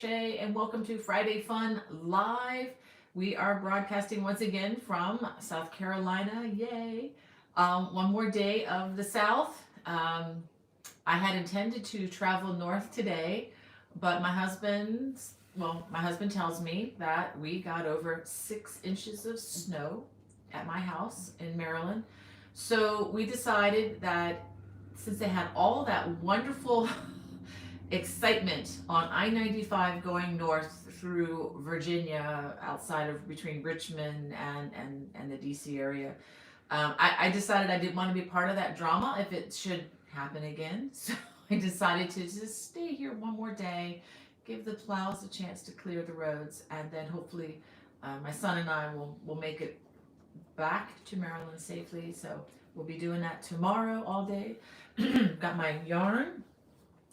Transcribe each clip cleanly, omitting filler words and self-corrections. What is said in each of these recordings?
And welcome to Friday Fun Live. We are broadcasting once again from South Carolina. Yay! One more day of the South. I had intended to travel north today, but my husband tells me that we got over 6 inches of snow at my house in Maryland. So we decided that since they had all that wonderful excitement on I-95 going north through Virginia, outside of between Richmond and the DC area. I decided I didn't want to be part of that drama if it should happen again. So I decided to just stay here one more day, give the plows a chance to clear the roads, and then hopefully my son and I will make it back to Maryland safely. So we'll be doing that tomorrow all day. Got my yarn,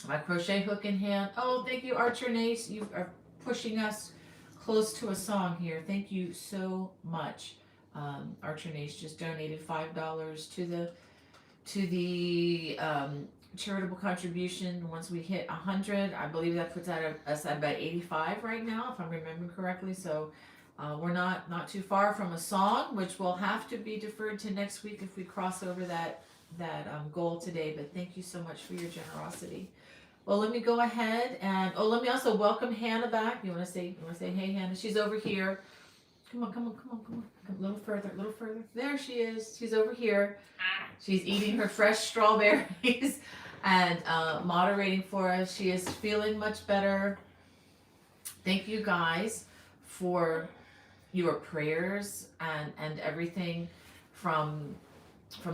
my crochet hook in hand. Oh, thank you, Archer Nace. You are pushing us close to a song here. Thank you so much. Archer Nace just donated $5 to the charitable contribution. Once we hit 100, I believe that puts us at about 85 right now, if I'm remembering correctly. So we're not too far from a song, which will have to be deferred to next week if we cross over that goal today. But thank you so much for your generosity. Well, let me go ahead and let me also welcome Hannah back. You want to say hey, Hannah? She's over here. Come on. Come a little further, There she is. She's over here. She's eating her fresh strawberries and moderating for us. She is feeling much better. Thank you guys for your prayers and everything from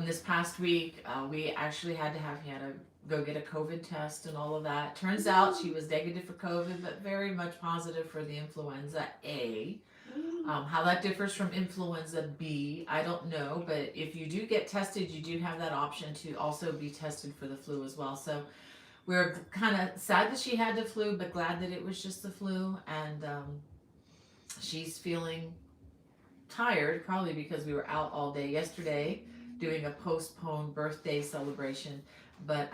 this past week. We actually had to have Hannah go get a COVID test and all of that. Turns out she was negative for COVID, but very much positive for the influenza A. How that differs from influenza B, I don't know, but if you do get tested, you do have that option to also be tested for the flu as well. So we're kind of sad that she had the flu, but glad that it was just the flu. And she's feeling tired, probably because we were out all day yesterday doing a postponed birthday celebration. But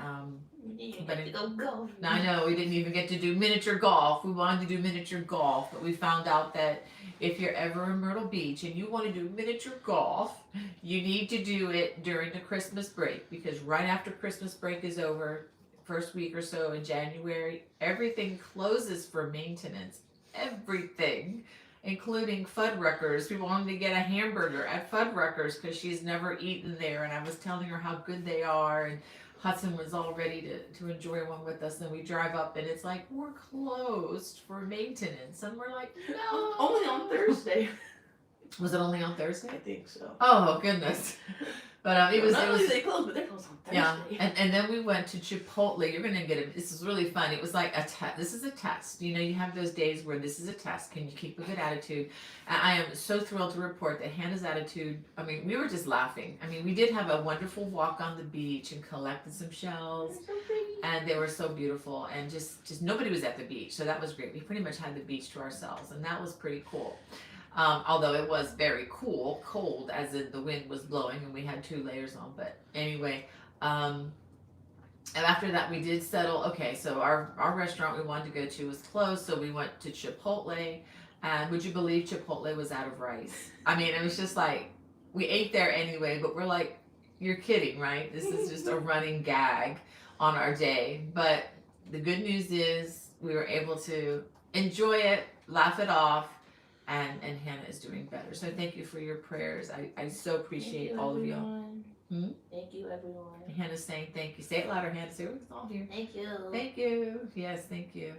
we didn't get to go golf. I know, we didn't even get to do miniature golf. We wanted to do miniature golf, but we found out that if you're ever in Myrtle Beach and you want to do miniature golf, you need to do it during the Christmas break, because right after Christmas break is over, first week or so in January, everything closes for maintenance. Everything, including Fuddruckers. We wanted to get a hamburger at Fuddruckers because she's never eaten there, and I was telling her how good they are, and Hudson was all ready to enjoy one with us. Then we drive up and it's like, we're closed for maintenance, and we're like, no. Only on Thursday. Was it only on Thursday? I think so. Oh goodness. But it was. Not it only was. they closed, but they're closed on Thursday. Yeah, and then we went to Chipotle. You're gonna get it. This is really fun. It was like a test. This is a test. You know, you have those days where this is a test. Can you keep a good attitude? And I am so thrilled to report that Hannah's attitude. I mean, we were just laughing. I mean, we did have a wonderful walk on the beach and collected some shells, They're so pretty. and they were so beautiful. And just nobody was at the beach, so that was great. We pretty much had the beach to ourselves, and that was pretty cool. Although it was very cold, as in the wind was blowing and we had 2 layers on. But anyway, and after that we did settle. Okay, so our restaurant we wanted to go to was closed, so we went to Chipotle. And would you believe Chipotle was out of rice? I mean, it was just like, we ate there anyway, but we're like, you're kidding, right? This is just a running gag on our day. But the good news is we were able to enjoy it, laugh it off. And Hannah is doing better. So thank you for your prayers. I so appreciate all of you. Thank you, everyone. Hannah's saying thank you. Say it louder, Hannah. Say it's all here. Thank you. Thank you. Yes, thank you.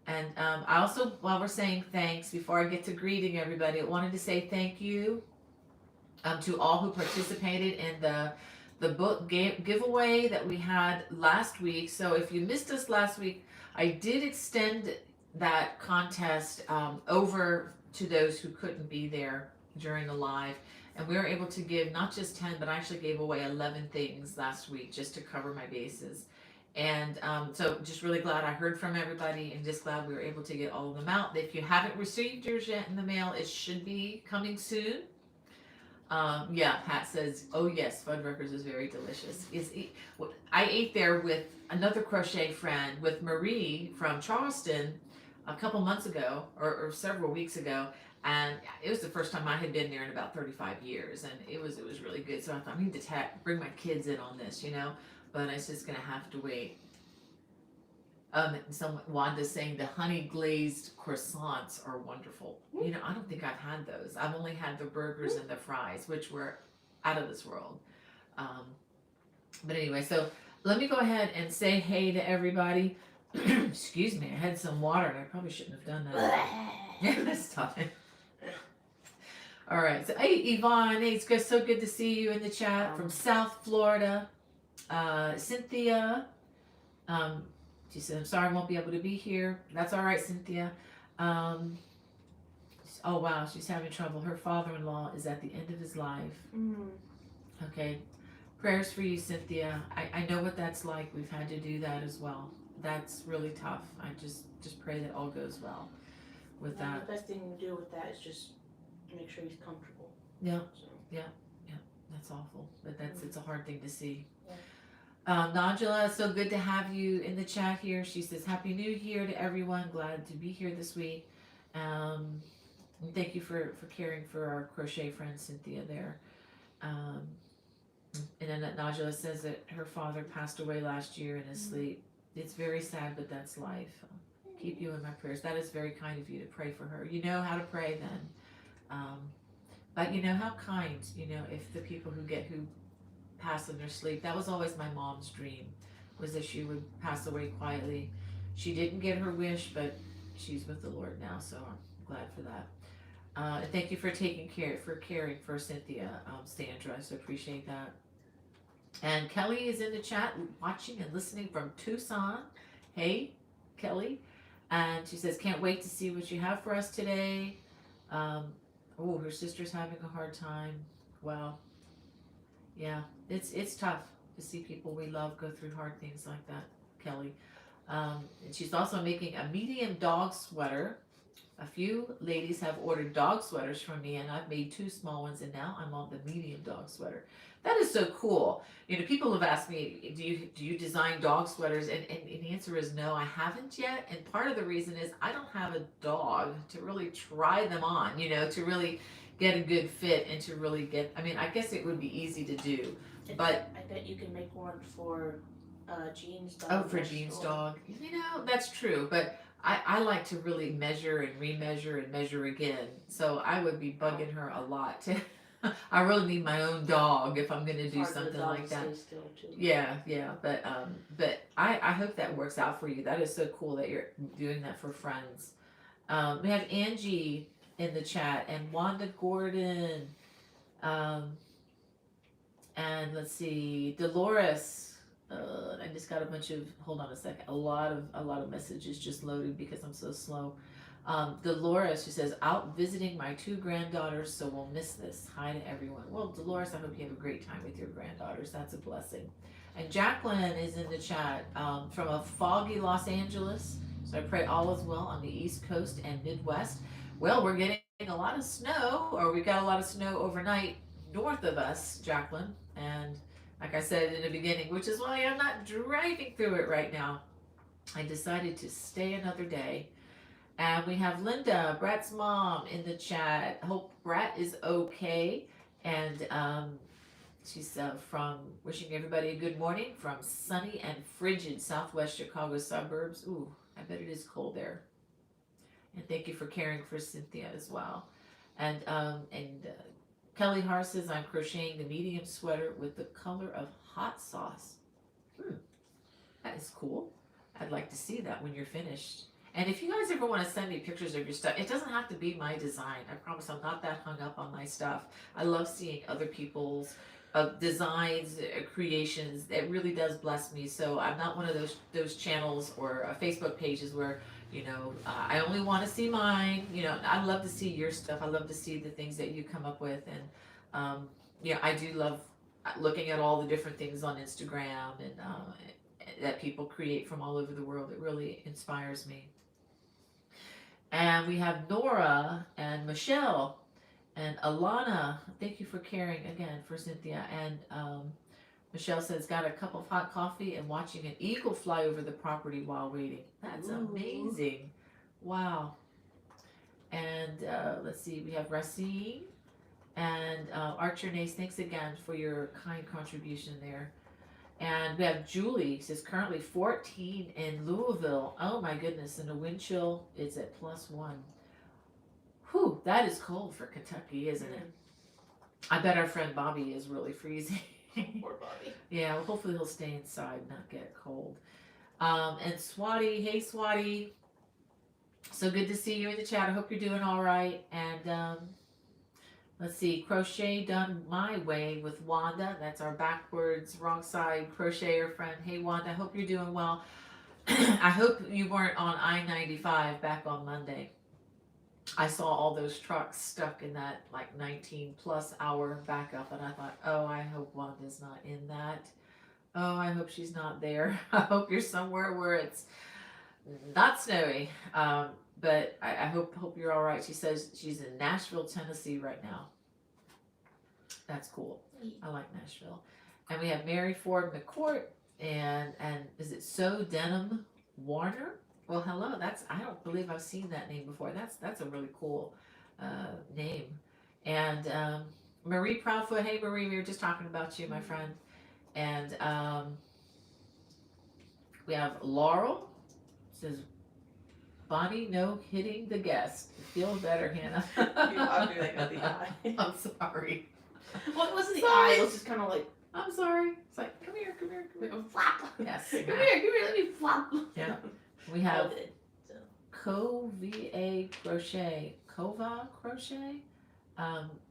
And I also, while we're saying thanks, before I get to greeting everybody, I wanted to say thank you to all who participated in the book giveaway that we had last week. So if you missed us last week, I did extend that contest over to those who couldn't be there during the live, and we were able to give not just 10, but I actually gave away 11 things last week just to cover my bases. And so just really glad I heard from everybody, and just glad we were able to get all of them out. If you haven't received yours yet in the mail, it should be coming soon. Yeah, Pat says, oh yes, Fuddruckers is very delicious. I ate there with another crochet friend, with Marie from Charleston, a couple months ago or several weeks ago, and it was the first time I had been there in about 35 years, and it was really good. So I thought I need to bring my kids in on this, but it's just gonna have to wait. Wanda's saying the honey glazed croissants are wonderful. I don't think I've had those. I've only had the burgers and the fries, which were out of this world. Um, but anyway, so let me go ahead and say hey to everybody. Excuse me, I had some water and I probably shouldn't have done that. Yeah, stop it. All right, so hey Yvonne, hey, it's so good to see you in the chat from South Florida. Cynthia, she said, I'm sorry I won't be able to be here. That's all right, Cynthia. Oh wow, she's having trouble. Her father-in-law is at the end of his life. Okay, prayers for you, Cynthia. I know what that's like. We've had to do that as well. That's really tough. I just pray that all goes well with that. The best thing to do with that is just make sure he's comfortable. Yeah, so. Yeah. That's awful, but it's a hard thing to see. Yeah. Najla, so good to have you in the chat here. She says, Happy New Year to everyone. Glad to be here this week. And thank you for caring for our crochet friend Cynthia there. And then Najla says that her father passed away last year in his sleep. It's very sad, but that's life. Keep you in my prayers. That is very kind of you to pray for her. You know how to pray then. But you know how kind, if the people who pass in their sleep. That was always my mom's dream, was that she would pass away quietly. She didn't get her wish, but she's with the Lord now, so I'm glad for that. And thank you for caring for Cynthia, Sandra. So appreciate that. And Kelly is in the chat, watching and listening from Tucson. Hey, Kelly. And she says, can't wait to see what you have for us today. Her sister's having a hard time. Wow. Yeah, it's tough to see people we love go through hard things like that, Kelly. And she's also making a medium dog sweater. A few ladies have ordered dog sweaters from me, and I've made 2 small ones, and now I'm on the medium dog sweater. That is so cool. People have asked me, do you design dog sweaters? And the answer is no, I haven't yet. And part of the reason is I don't have a dog to really try them on, to really get a good fit and to really get, I guess it would be easy to do, but I bet you can make one for Jean's dog. Oh, for Jean's dog. That's true, but I like to really measure and remeasure and measure again, so I would be bugging her a lot. I really need my own dog if I'm going to do something like that. Still too. Yeah, but I hope that works out for you. That is so cool that you're doing that for friends. We have Angie in the chat and Wanda Gordon, and let's see, Dolores. I just got a bunch of, hold on a second, a lot of messages just loaded because I'm so slow. Dolores, she says, out visiting my 2 granddaughters, so we'll miss this. Hi to everyone. Well, Dolores, I hope you have a great time with your granddaughters. That's a blessing. And Jacqueline is in the chat from a foggy Los Angeles. So I pray all is well on the East Coast and Midwest. Well, we're getting a lot of snow, or we got a lot of snow overnight north of us, Jacqueline. And like I said in the beginning, which is why I'm not driving through it right now, I decided to stay another day. And we have Linda, Brat's mom, in the chat. Hope Brat is okay. And she's from wishing everybody a good morning from sunny and frigid southwest Chicago suburbs. Ooh, I bet it is cold there. And thank you for caring for Cynthia as well. And Kelly Har says, I'm crocheting the medium sweater with the color of hot sauce. That is cool. I'd like to see that when you're finished. And if you guys ever want to send me pictures of your stuff, it doesn't have to be my design. I promise I'm not that hung up on my stuff. I love seeing other people's designs, creations. It really does bless me. So I'm not one of those channels or Facebook pages where, I only want to see mine. I love to see your stuff. I love to see the things that you come up with. And, I do love looking at all the different things on Instagram and that people create from all over the world. It really inspires me. And we have Nora and Michelle and Alana. Thank you for caring again for Cynthia. And Michelle says, got a cup of hot coffee and watching an eagle fly over the property while waiting. That's amazing. Wow. And let's see, we have Racine and Archer Nace. Thanks again for your kind contribution there. And we have Julie, says currently 14 in Louisville. Oh my goodness, and the wind chill is at +1. Whew, that is cold for Kentucky, isn't it? I bet our friend Bobby is really freezing. Poor Bobby. Yeah, well, hopefully he'll stay inside, not get cold. And Swati, hey Swati. So good to see you in the chat. I hope you're doing all right. And let's see, crochet done my way with Wanda. That's our backwards, wrong side crocheter friend. Hey Wanda, I hope you're doing well. I hope you weren't on I-95 back on Monday. I saw all those trucks stuck in that like 19+ hour backup, and I thought, oh, I hope Wanda's not in that. Oh, I hope she's not there. I hope you're somewhere where it's not snowy. But I hope you're all right. She says she's in Nashville, Tennessee right now. That's cool. I like Nashville. And we have Mary Ford McCourt and is it So Denim Warner? Well, hello. I don't believe I've seen that name before. That's a really cool name. And Marie Proudfoot. Hey Marie, we were just talking about you, my friend. And we have Laurel. Says Bonnie, no hitting the guest. Feel better, Hannah. I'll do that with the eye. I'm sorry. Well, it wasn't the Sorry. eye. It was just kind of like, I'm sorry. It's like, come here, come here, come here. flap. Yes. Come here, let me flap. Yeah. We have Hold it. So. Cova Crochet. Kova Crochet.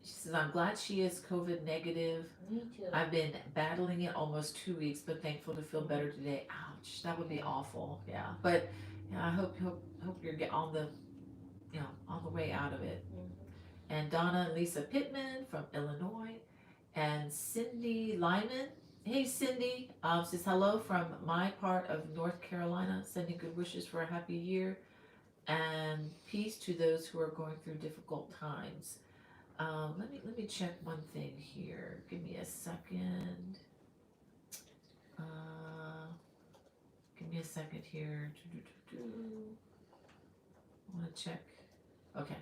She says, I'm glad she is COVID negative. Me too. I've been battling it almost 2 weeks, but thankful to feel better today. Ouch, that would be awful. Yeah, but yeah, I hope you're on the way out of it. Mm-hmm. And Donna and Lisa Pittman from Illinois, and Cindy Lyman. Hey Cindy, says hello from my part of North Carolina, sending good wishes for a happy year and peace to those who are going through difficult times. Let me check one thing here. Give me a second. Give me a second here. I want to check. Okay.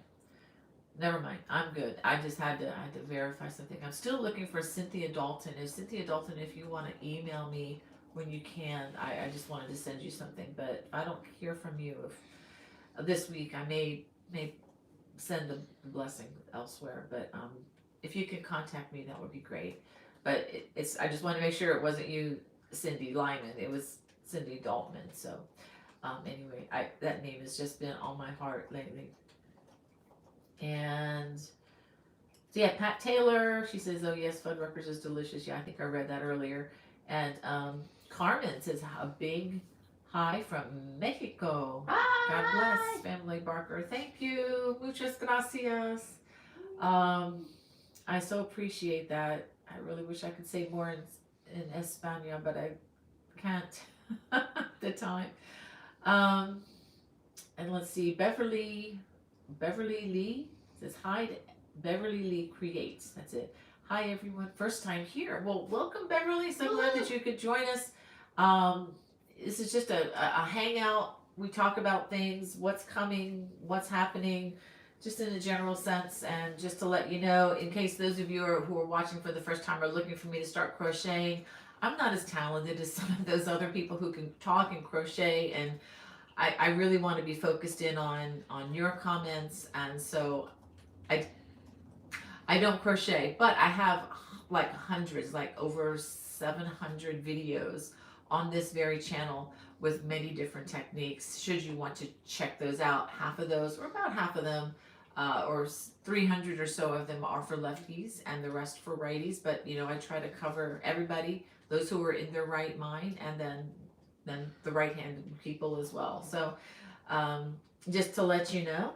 Never mind. I'm good. I just had to verify something. I'm still looking for Cynthia Dalton. Cynthia Dalton, if you want to email me when you can, I just wanted to send you something. But if I don't hear from you this week, I may send a blessing elsewhere. But if you can contact me, that would be great. But I just want to make sure it wasn't you, Cindy Lyman. It was Cindy Dalton. So anyway, that name has just been on my heart lately. And so yeah, Pat Taylor, she says, oh yes, Fuddruckers is delicious. Yeah, I think I read that earlier. And Carmen says, a big hi from Mexico. Hi. God bless, family Barker. Thank you. Muchas gracias. I so appreciate that. I really wish I could say more in España, but I can't at the time. And let's see, Beverly Lee says, hi, Beverly Lee Creates. That's it. Hi, everyone. First time here. Well, welcome, Beverly. So glad that you could join us. This is just a hangout. We talk about things, what's coming, what's happening, just in a general sense. And just to let you know, in case those of you who are watching for the first time are looking for me to start crocheting, I'm not as talented as some of those other people who can talk and crochet, and I really want to be focused in on your comments. And so I don't crochet, but I have like hundreds, like over 700 videos on this very channel with many different techniques. Should you want to check those out, half of those, or about half of them, or 300 or so of them are for lefties and the rest for righties. But I try to cover everybody, those who are in their right mind, and then the right-handed people as well. So just to let you know.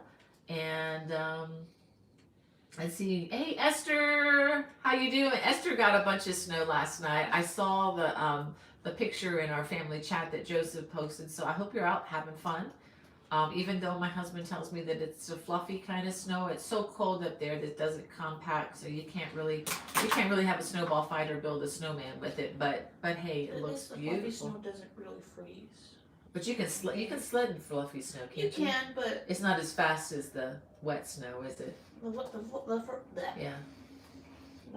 And let's see. Hey Esther, how you doing? Esther got a bunch of snow last night. I saw the picture in our family chat that Joseph posted. So I hope you're out having fun. Even though my husband tells me that it's a fluffy kind of snow, it's so cold up there that it doesn't compact, so you can't really have a snowball fight or build a snowman with it. But hey, it looks the beautiful. fluffy snow doesn't really freeze. But you can sled in fluffy snow, You can't you? can, but It's not as fast as the wet snow, is it? the Yeah.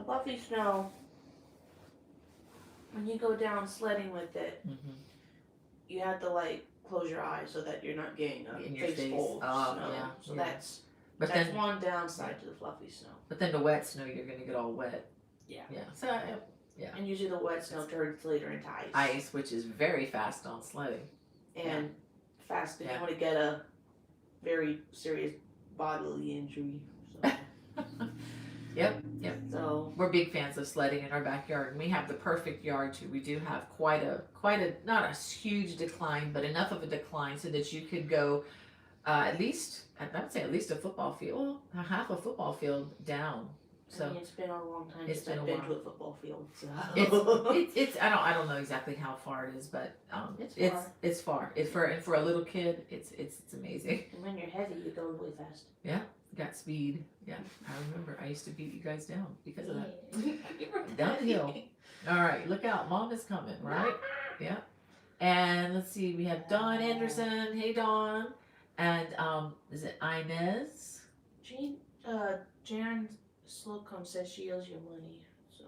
fluffy snow, when you go down sledding with it, Mm-hmm. you have to like close your eyes so that you're not getting a In your face face. full of Oh, snow. yeah, So yeah. that's But that's then, one downside to the fluffy snow. but then the wet snow, you're gonna get all wet. Yeah. Yeah. So yeah. And usually the wet snow turns later into ice. Ice, which is very fast on sledding. And fast if Yeah. you want to get a very serious bodily injury. So. Yep. So We're big fans of sledding in our backyard, and we have the perfect yard too. We do have quite a not a huge decline, but enough of a decline so that you could go at least I'd say at least a football field, well, half a football field down. So I mean, it's been a long time It's since been I've a been while. to a football field. So. it's I don't know exactly how far it is, but it's far. For a little kid, it's amazing. And when you're heavy, you go really fast. Got speed. Yeah, I remember I used to beat you guys down because of that. Yeah. Downhill. All right, look out, Mom is coming, right? Yeah. And let's see, we have Dawn Anderson. Hey, Dawn. And is it Inez? Jan Slocum says she owes you money. So.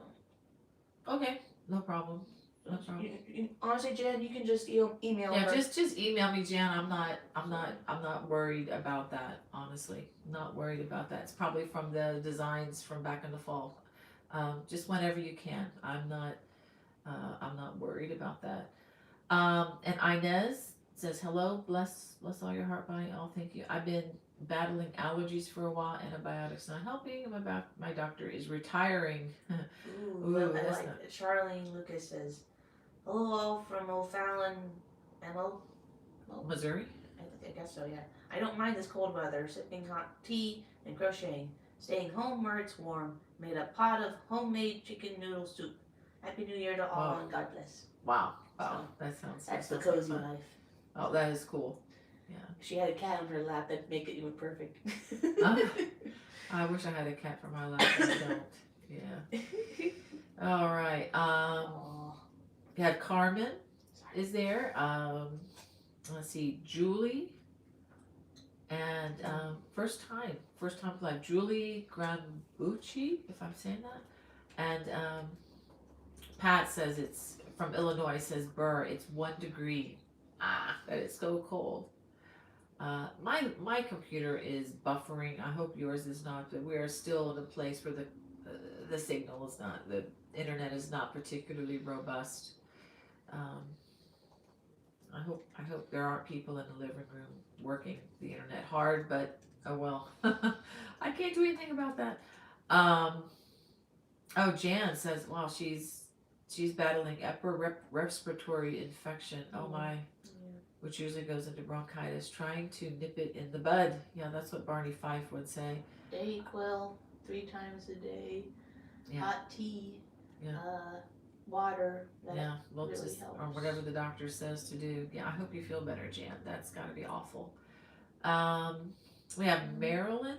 Okay, no problem. No problem. Honestly, Jan, you can just email Yeah, her. just email me, Jan. I'm not worried about that. Honestly, not worried about that. It's probably from the designs from back in the fall. Just whenever you can. I'm not worried about that. And Inez says hello. Bless all your heart, Bonnie. Oh, thank you. I've been battling allergies for a while. Antibiotics not helping. My doctor is retiring. Ooh, Ooh, I that's like not- it. Charlene Lucas says, hello from O'Fallon, MO. Missouri. I guess so, yeah. I don't mind this cold weather, sipping hot tea and crocheting, staying home where it's warm, made a pot of homemade chicken noodle soup. Happy New Year to all, Wow. and God bless. Wow. So, That sounds. That's the that sounds cozy like fun. life. Oh, that is cool. Yeah. If she had a cat on her lap, that'd make it even perfect. I wish I had a cat for my life, but I don't. Yeah. All right. Aw. We had Carmen is there. Let's see, Julie, and first time live, Julie Grambucci, if I'm saying that, and Pat says it's from Illinois. Says Burr, it's 1 degree. That is so cold. My computer is buffering. I hope yours is not, but we are still in a place where the signal is not, the internet is not particularly robust. I hope there aren't people in the living room working the internet hard, but oh well. I can't do anything about that. Oh, Jan says, wow, she's battling upper respiratory infection. Oh my. Yeah. Which usually goes into bronchitis, trying to nip it in the bud. Yeah, that's what Barney Fife would say. Dayquil 3 times a day. Yeah. Hot tea. Yeah. Water. That Yeah, well, really just, or helps. whatever the doctor says to do. Yeah, I hope you feel better, Jan. That's got to be awful. We have Marilyn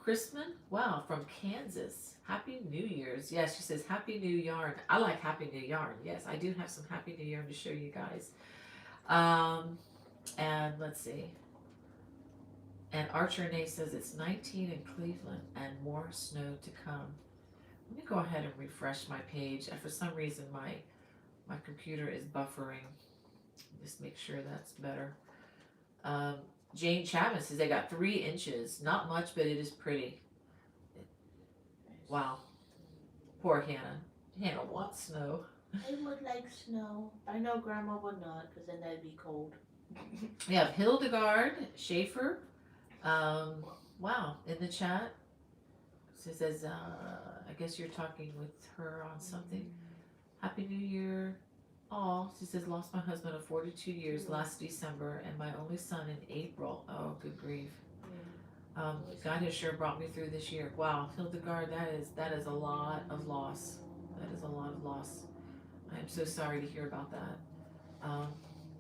Chrisman. Wow, from Kansas. Happy New Year's. Yes, she says Happy New Yarn. I like Happy New Yarn. Yes, I do have some Happy New Yarn to show you guys. And let's see. And Archer Nay says it's 19 in Cleveland and more snow to come. Let me go ahead and refresh my page. For some reason, my computer is buffering. Just make sure that's better. Jane Chapman says they got 3 inches. Not much, but it is pretty. Wow. Poor Hannah. Hannah wants snow. I would like snow. I know Grandma would not, because then that'd be cold. We have Hildegard Schaefer. Wow, in the chat. She says, I guess you're talking with her on something. Happy New Year. Oh, she says, lost my husband of 42 years last December and my only son in April. Oh, good grief. God has sure brought me through this year. Wow, Hildegard, that is a lot of loss. That is a lot of loss. I am so sorry to hear about that.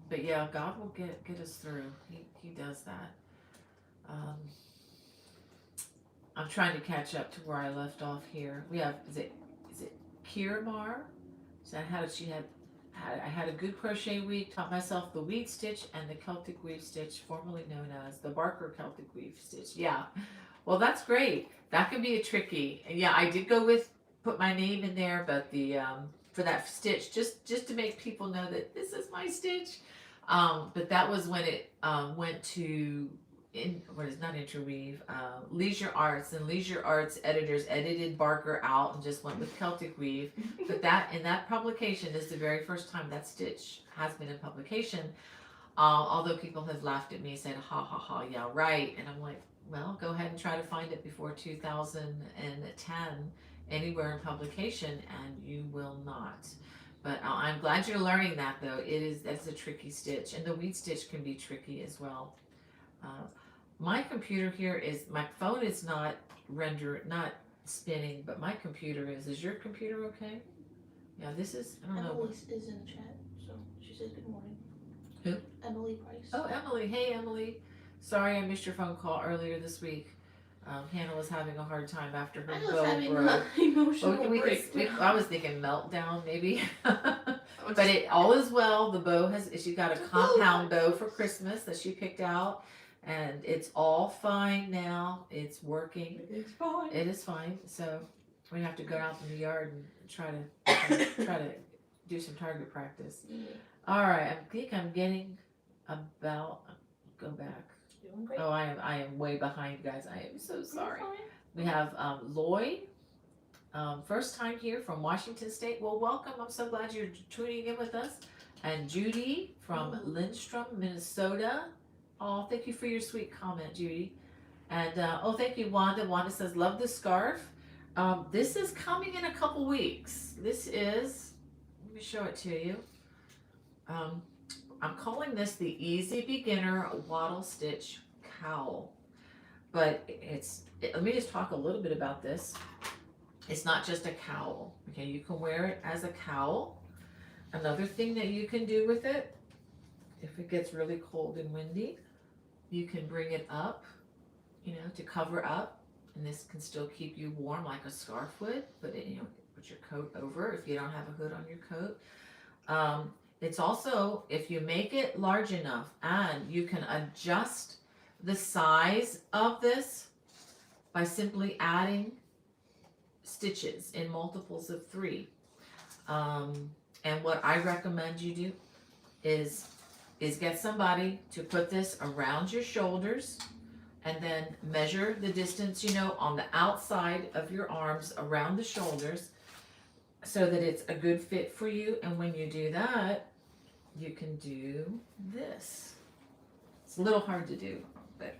But yeah, God will get us through. He does that. I'm trying to catch up to where I left off here. We have is it Kiramar? So she had I had a good crochet week, taught myself the weed stitch and the Celtic weave stitch, formerly known as the Barker Celtic weave stitch. Yeah. Well, that's great. That can be a tricky. And yeah, I did go with put my name in there, but the for that stitch, just to make people know that this is my stitch. But that was when it went to what is not interweave, Leisure Arts, and Leisure Arts editors edited Barker out and just went with Celtic weave. But that in that publication is the very first time that stitch has been in publication. Although people have laughed at me, said, ha ha ha, yeah, right. And I'm like, well, go ahead and try to find it before 2010 anywhere in publication, and you will not. But I'm glad you're learning that, though. That's a tricky stitch, and the weed stitch can be tricky as well. My computer here my phone is not not spinning, but my computer is. Is your computer okay? Yeah, this is, I don't know. Emily is in the chat, so she says good morning. Who? Emily Price. Oh, Emily. Hey, Emily. Sorry I missed your phone call earlier this week. Hannah was having a hard time after her I was bow having broke. an emotional breakdown. I was thinking meltdown maybe. But it all is well. The bow she got a compound bow for Christmas that she picked out, and it's all fine now. It's working. It's fine. It is fine. So we have to go out in the yard and try to do some target practice. Yeah. All right, I think I'm getting about. Go back. Doing great. Oh, I am way behind, guys. I am so sorry. You're fine. We have Lloyd, first time here from Washington State. Well, welcome. I'm so glad you're tuning in with us. And Judy from Lindstrom, Minnesota. Oh, thank you for your sweet comment, Judy. And thank you, Wanda. Wanda says, love the scarf. This is coming in a couple weeks. This is, let me show it to you. I'm calling this the Easy Beginner Waddle Stitch Cowl. But let me just talk a little bit about this. It's not just a cowl. Okay, you can wear it as a cowl. Another thing that you can do with it, if it gets really cold and windy, you can bring it up, to cover up, and this can still keep you warm like a scarf would. Put your coat over if you don't have a hood on your coat. It's also, if you make it large enough, and you can adjust the size of this by simply adding stitches in multiples of 3. And what I recommend you do is get somebody to put this around your shoulders and then measure the distance, on the outside of your arms around the shoulders so that it's a good fit for you. And when you do that, you can do this. It's a little hard to do, but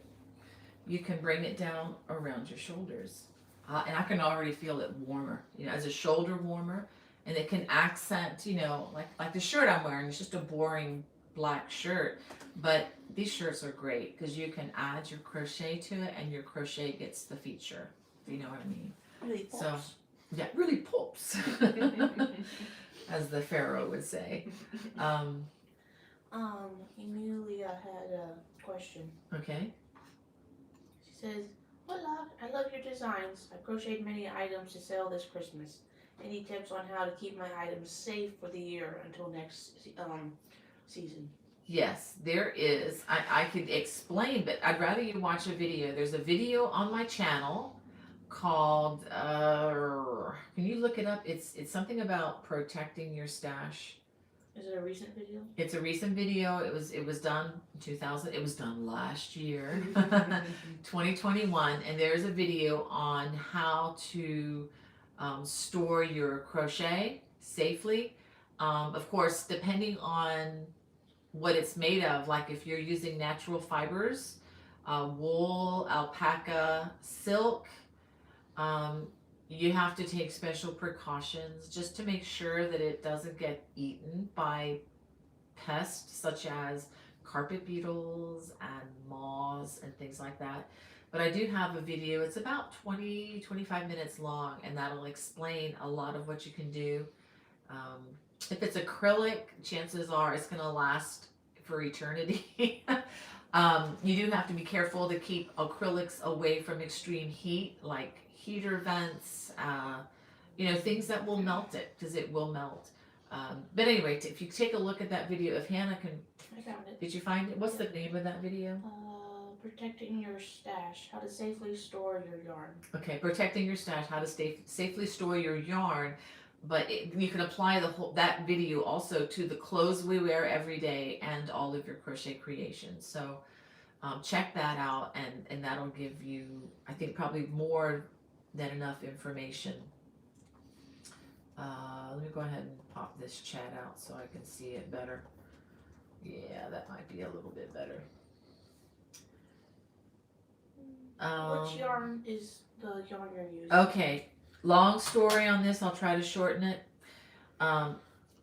you can bring it down around your shoulders. And I can already feel it warmer, as a shoulder warmer. And it can accent, like the shirt I'm wearing. It's just a boring black shirt. But these shirts are great because you can add your crochet to it, and your crochet gets the feature. You know what I mean? Really pops. So, yeah, really pops. As the Pharaoh would say. Emilia had a question. Okay. She says, hola, I love your designs. I crocheted many items to sell this Christmas. Any tips on how to keep my items safe for the year until next season? Yes, there is. I could explain, but I'd rather you watch a video. There's a video on my channel called, can you look it up? It's something about protecting your stash. Is it a recent video? It's a recent video. It was done 2000. It was done last year, 2021. And there's a video on how to store your crochet safely. Of course, depending on what it's made of, like if you're using natural fibers, wool, alpaca, silk, you have to take special precautions just to make sure that it doesn't get eaten by pests such as carpet beetles and moths and things like that. But I do have a video. It's about 20-25 minutes long, and that'll explain a lot of what you can do. If it's acrylic, chances are it's going to last for eternity. You do have to be careful to keep acrylics away from extreme heat, like heater vents, things that will melt it, because it will melt. But anyway, if you take a look at that video, if Hannah can, I found it. did you find it? What's the name of that video? Protecting your stash, how to safely store your yarn. Okay, protecting your stash, how to safely store your yarn. But you can apply that video also to the clothes we wear every day and all of your crochet creations. So check that out, and that'll give you, I think, probably more than enough information. Let me go ahead and pop this chat out so I can see it better. Yeah, that might be a little bit better. Which yarn is the yarn you're using? Okay, long story on this. I'll try to shorten it.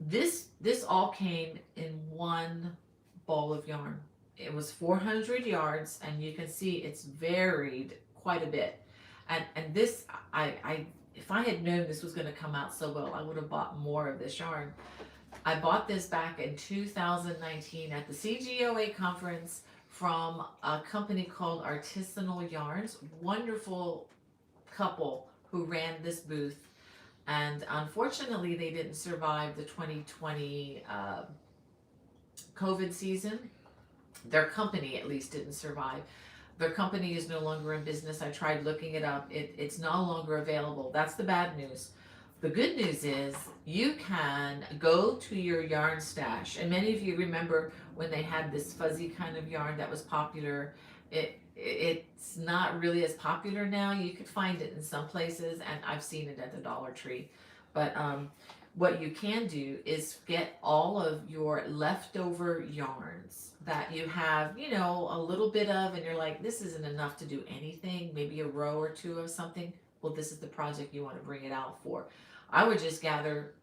This all came in one ball of yarn. It was 400 yards, and you can see it's varied quite a bit. And this, if I had known this was going to come out so well, I would have bought more of this yarn. I bought this back in 2019 at the CGOA conference from a company called Artisanal Yarns. Wonderful couple who ran this booth, and unfortunately they didn't survive the 2020 COVID season. Their company at least didn't survive. Their company is no longer in business. I tried looking it up. It's no longer available. That's the bad news. The good news is you can go to your yarn stash, and many of you remember when they had this fuzzy kind of yarn that was popular. It's not really as popular now. You could find it in some places, and I've seen it at the Dollar Tree. But what you can do is get all of your leftover yarns that you have, you know, a little bit of, and you're like, this isn't enough to do anything, maybe a row or two of something. Well, this is the project you want to bring it out for. I would just gather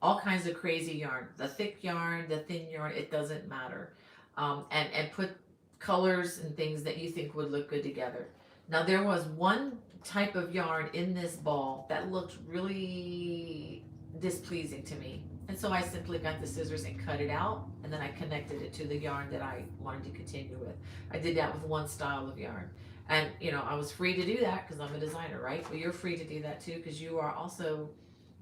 all kinds of crazy yarn, the thick yarn, the thin yarn, it doesn't matter. And put colors and things that you think would look good together. Now there was one type of yarn in this ball that looked really displeasing to me. And so I simply got the scissors and cut it out, and then I connected it to the yarn that I wanted to continue with. I did that with one style of yarn. And, you know, I was free to do that because I'm a designer, right? Well, you're free to do that too because you are also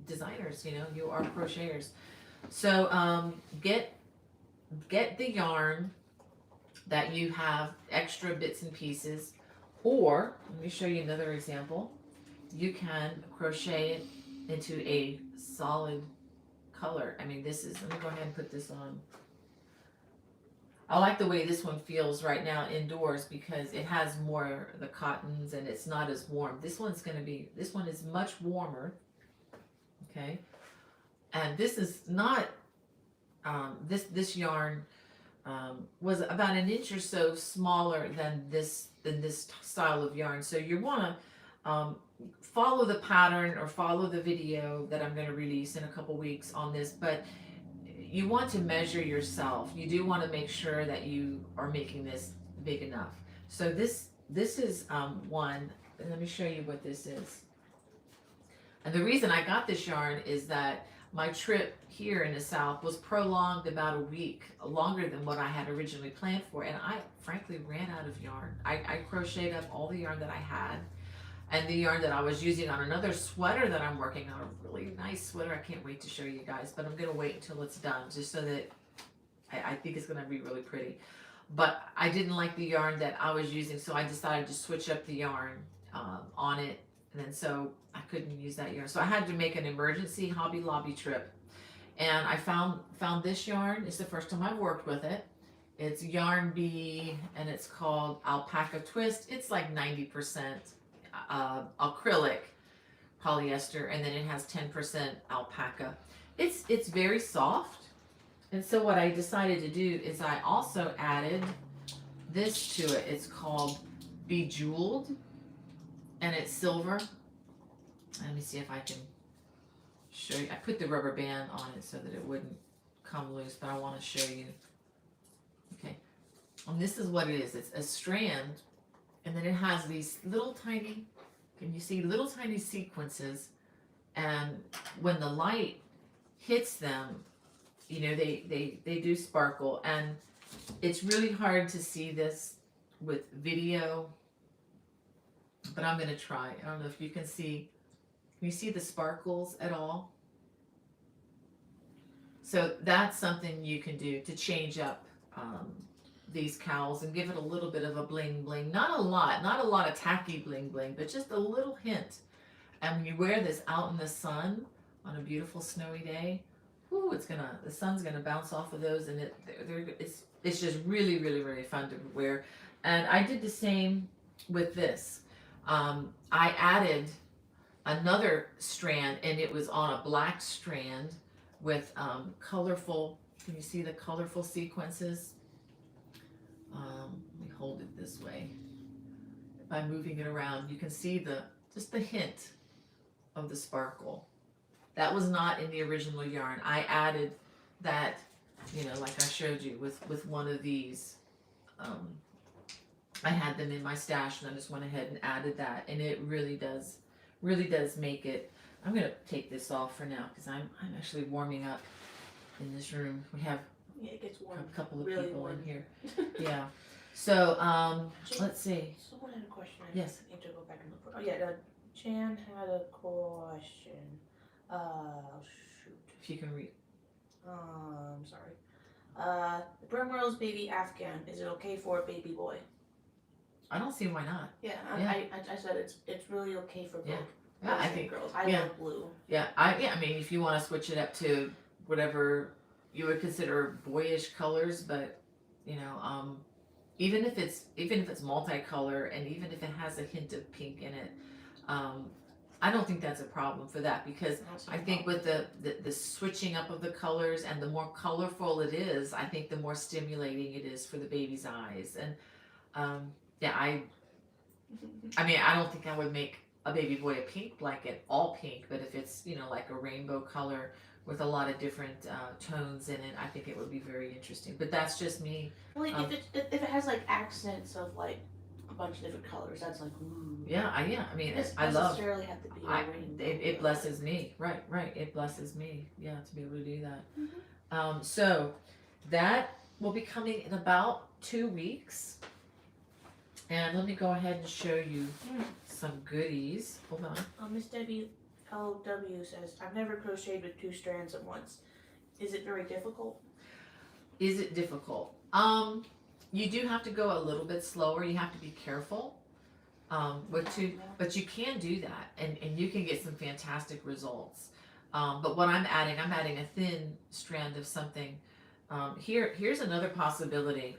designers, you know, you are crocheters. So get the yarn that you have extra bits and pieces, or let me show you another example. You can crochet it into a solid color. I mean, this is, let me go ahead and put this on. I like the way this one feels right now indoors because it has more the cottons and it's not as warm. This one is much warmer. Okay. And this is not, this yarn was about an inch or so smaller than this style of yarn. So you want to follow the pattern or follow the video that I'm going to release in a couple weeks on this, but you want to measure yourself. You do want to make sure that you are making this big enough. So this is one. Let me show you what this is. And the reason I got this yarn is that my trip here in the South was prolonged about a week, longer than what I had originally planned for, and I frankly ran out of yarn. I crocheted up all the yarn that I had, and the yarn that I was using on another sweater that I'm working on, a really nice sweater. I can't wait to show you guys, but I'm going to wait until it's done just so that I think it's going to be really pretty. But I didn't like the yarn that I was using, so I decided to switch up the yarn on it, and then so I couldn't use that yarn. So I had to make an emergency Hobby Lobby trip, and I found this yarn. It's the first time I've worked with it. It's Yarn Bee, and it's called Alpaca Twist. It's like 90% acrylic polyester, and then it has 10% alpaca. It's very soft, and so what I decided to do is I also added this to it. It's called Bejeweled, and it's silver. Let me see if I can show you. I put the rubber band on it so that it wouldn't come loose, but I want to show you. Okay, and this is what it is. It's a strand, and then it has these little tiny, can you see, little tiny sequences, and when the light hits them, you know, they do sparkle, and it's really hard to see this with video, but I'm going to try. I don't know if you can see the sparkles at all? So that's something you can do to change up um, these cowls and give it a little bit of a bling bling. Not a lot of tacky bling bling, but just a little hint. And when you wear this out in the sun on a beautiful snowy day, whoo, the sun's gonna bounce off of those, and it's just really really really fun to wear. And I did the same with this. I added another strand, and it was on a black strand with colorful. Can you see the colorful sequences? Let me hold it this way. By moving it around, you can see just the hint of the sparkle. That was not in the original yarn. I added that, like I showed you with one of these. I had them in my stash, and I just went ahead and added that, and it really does make it. I'm gonna take this off for now because I'm actually warming up in this room. We have it gets warm. A couple of really people warm. in here. Yeah. So let's see. Someone had a question. Yes. I need to go back and look for. Oh yeah, Jan had a question. Shoot. If you can read. Sorry. The Primrose baby Afghan. Is it okay for a baby boy? I don't see why not. Yeah, Yeah. I said it's really okay for both. Yeah. boys I and think. girls. I yeah. love blue. Yeah. I mean, if you want to switch it up to whatever you would consider boyish colors, but even if it's multicolor, and even if it has a hint of pink in it, I don't think that's a problem for that, because I think with the switching up of the colors, and the more colorful it is, I think the more stimulating it is for the baby's eyes. And I mean, I don't think I would make a baby boy a pink blanket all pink, but if it's like a rainbow color with a lot of different tones in it, I think it would be very interesting. But that's just me. Well, if it has like accents of like a bunch of different colors, that's like ooh. Yeah, I mean, It doesn't I love. necessarily have to be a rainbow. It blesses me, right? It blesses me, yeah, to be able to do that. Mhm. So that will be coming in about 2 weeks, and let me go ahead and show you some goodies. Hold on. Miss Debbie LW says, I've never crocheted with 2 strands at once. Is it very difficult? Is it difficult? You do have to go a little bit slower. You have to be careful. But you can do that, and you can get some fantastic results. But what I'm adding a thin strand of something. Here's another possibility.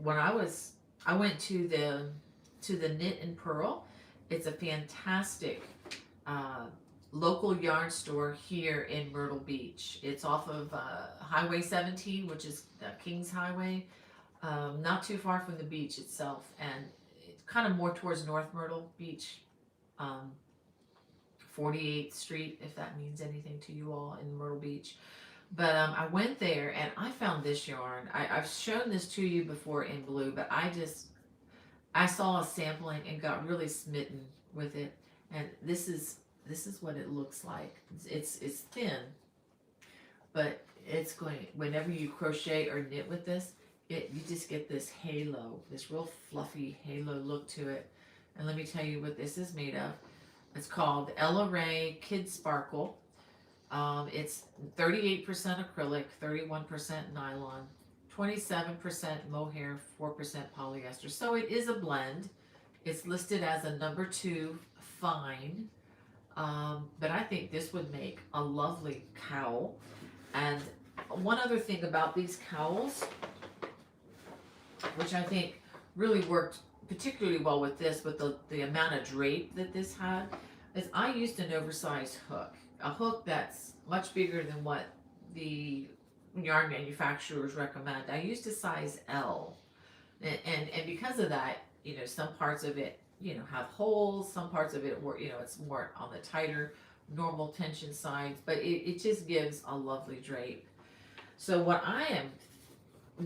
When I went to the Knit and Purl. It's a fantastic local yarn store here in Myrtle Beach. It's off of Highway 17, which is Kings Highway, not too far from the beach itself, and it's kind of more towards North Myrtle Beach, 48th Street, if that means anything to you all in Myrtle Beach. But I went there and I found this yarn. I've shown this to you before in blue, but I saw a sampling and got really smitten with it. And this is what it looks like. It's thin, but it's going, whenever you crochet or knit with this, you just get this halo, this real fluffy halo look to it. And let me tell you what this is made of. It's called Ella Ray Kid Sparkle. It's 38% acrylic, 31% nylon, 27% mohair, 4% polyester. So it is a blend. It's listed as a number 2 fine. But I think this would make a lovely cowl. And one other thing about these cowls, which I think really worked particularly well with this, with the amount of drape that this had, is I used an oversized hook. A hook that's much bigger than what the yarn manufacturers recommend. I used a size L. And because of that, some parts of it, have holes, some parts of it were, it's more on the tighter, normal tension sides, but it just gives a lovely drape. So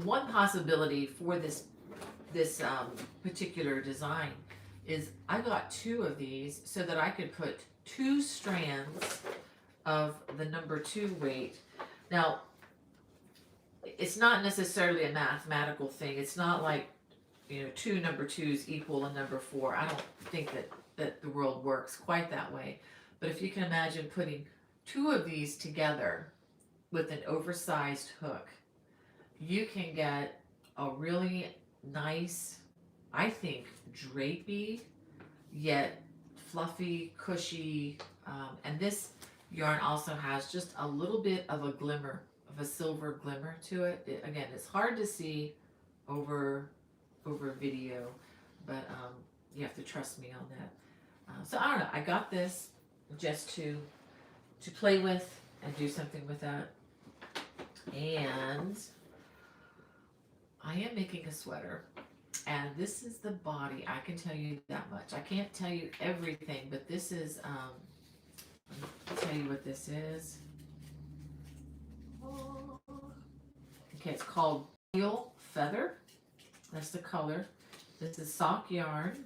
one possibility for this particular design is I got 2 of these so that I could put 2 strands of the number 2 weight. Now, it's not necessarily a mathematical thing. It's not like 2 number 2s equal a number 4. I don't think that the world works quite that way. But if you can imagine putting 2 of these together with an oversized hook, you can get a really nice, I think, drapey, yet fluffy, cushy, and this yarn also has just a little bit of a glimmer, of a silver glimmer to it. Again, it's hard to see over video, but you have to trust me on that. So I don't know. I got this just to play with and do something with that, and I am making a sweater. And this is the body. I can tell you that much. I can't tell you everything, but this is, let me tell you what this is. Okay, it's called Teal Feather. That's the color. This is sock yarn,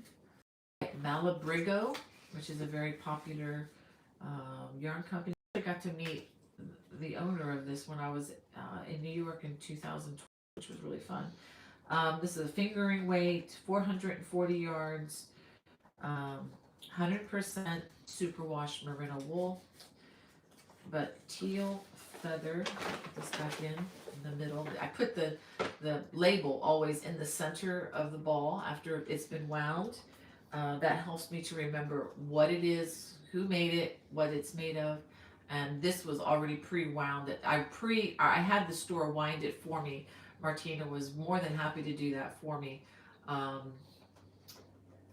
Malabrigo, which is a very popular yarn company. I got to meet the owner of this when I was in New York in 2012, which was really fun. This is a fingering weight, 440 yards, 100% superwash merino wool, but teal feather. Put this back in the middle. I put the label always in the center of the ball after it's been wound. That helps me to remember what it is, who made it, what it's made of. And this was already pre-wound. I had the store wind it for me. Martina was more than happy to do that for me,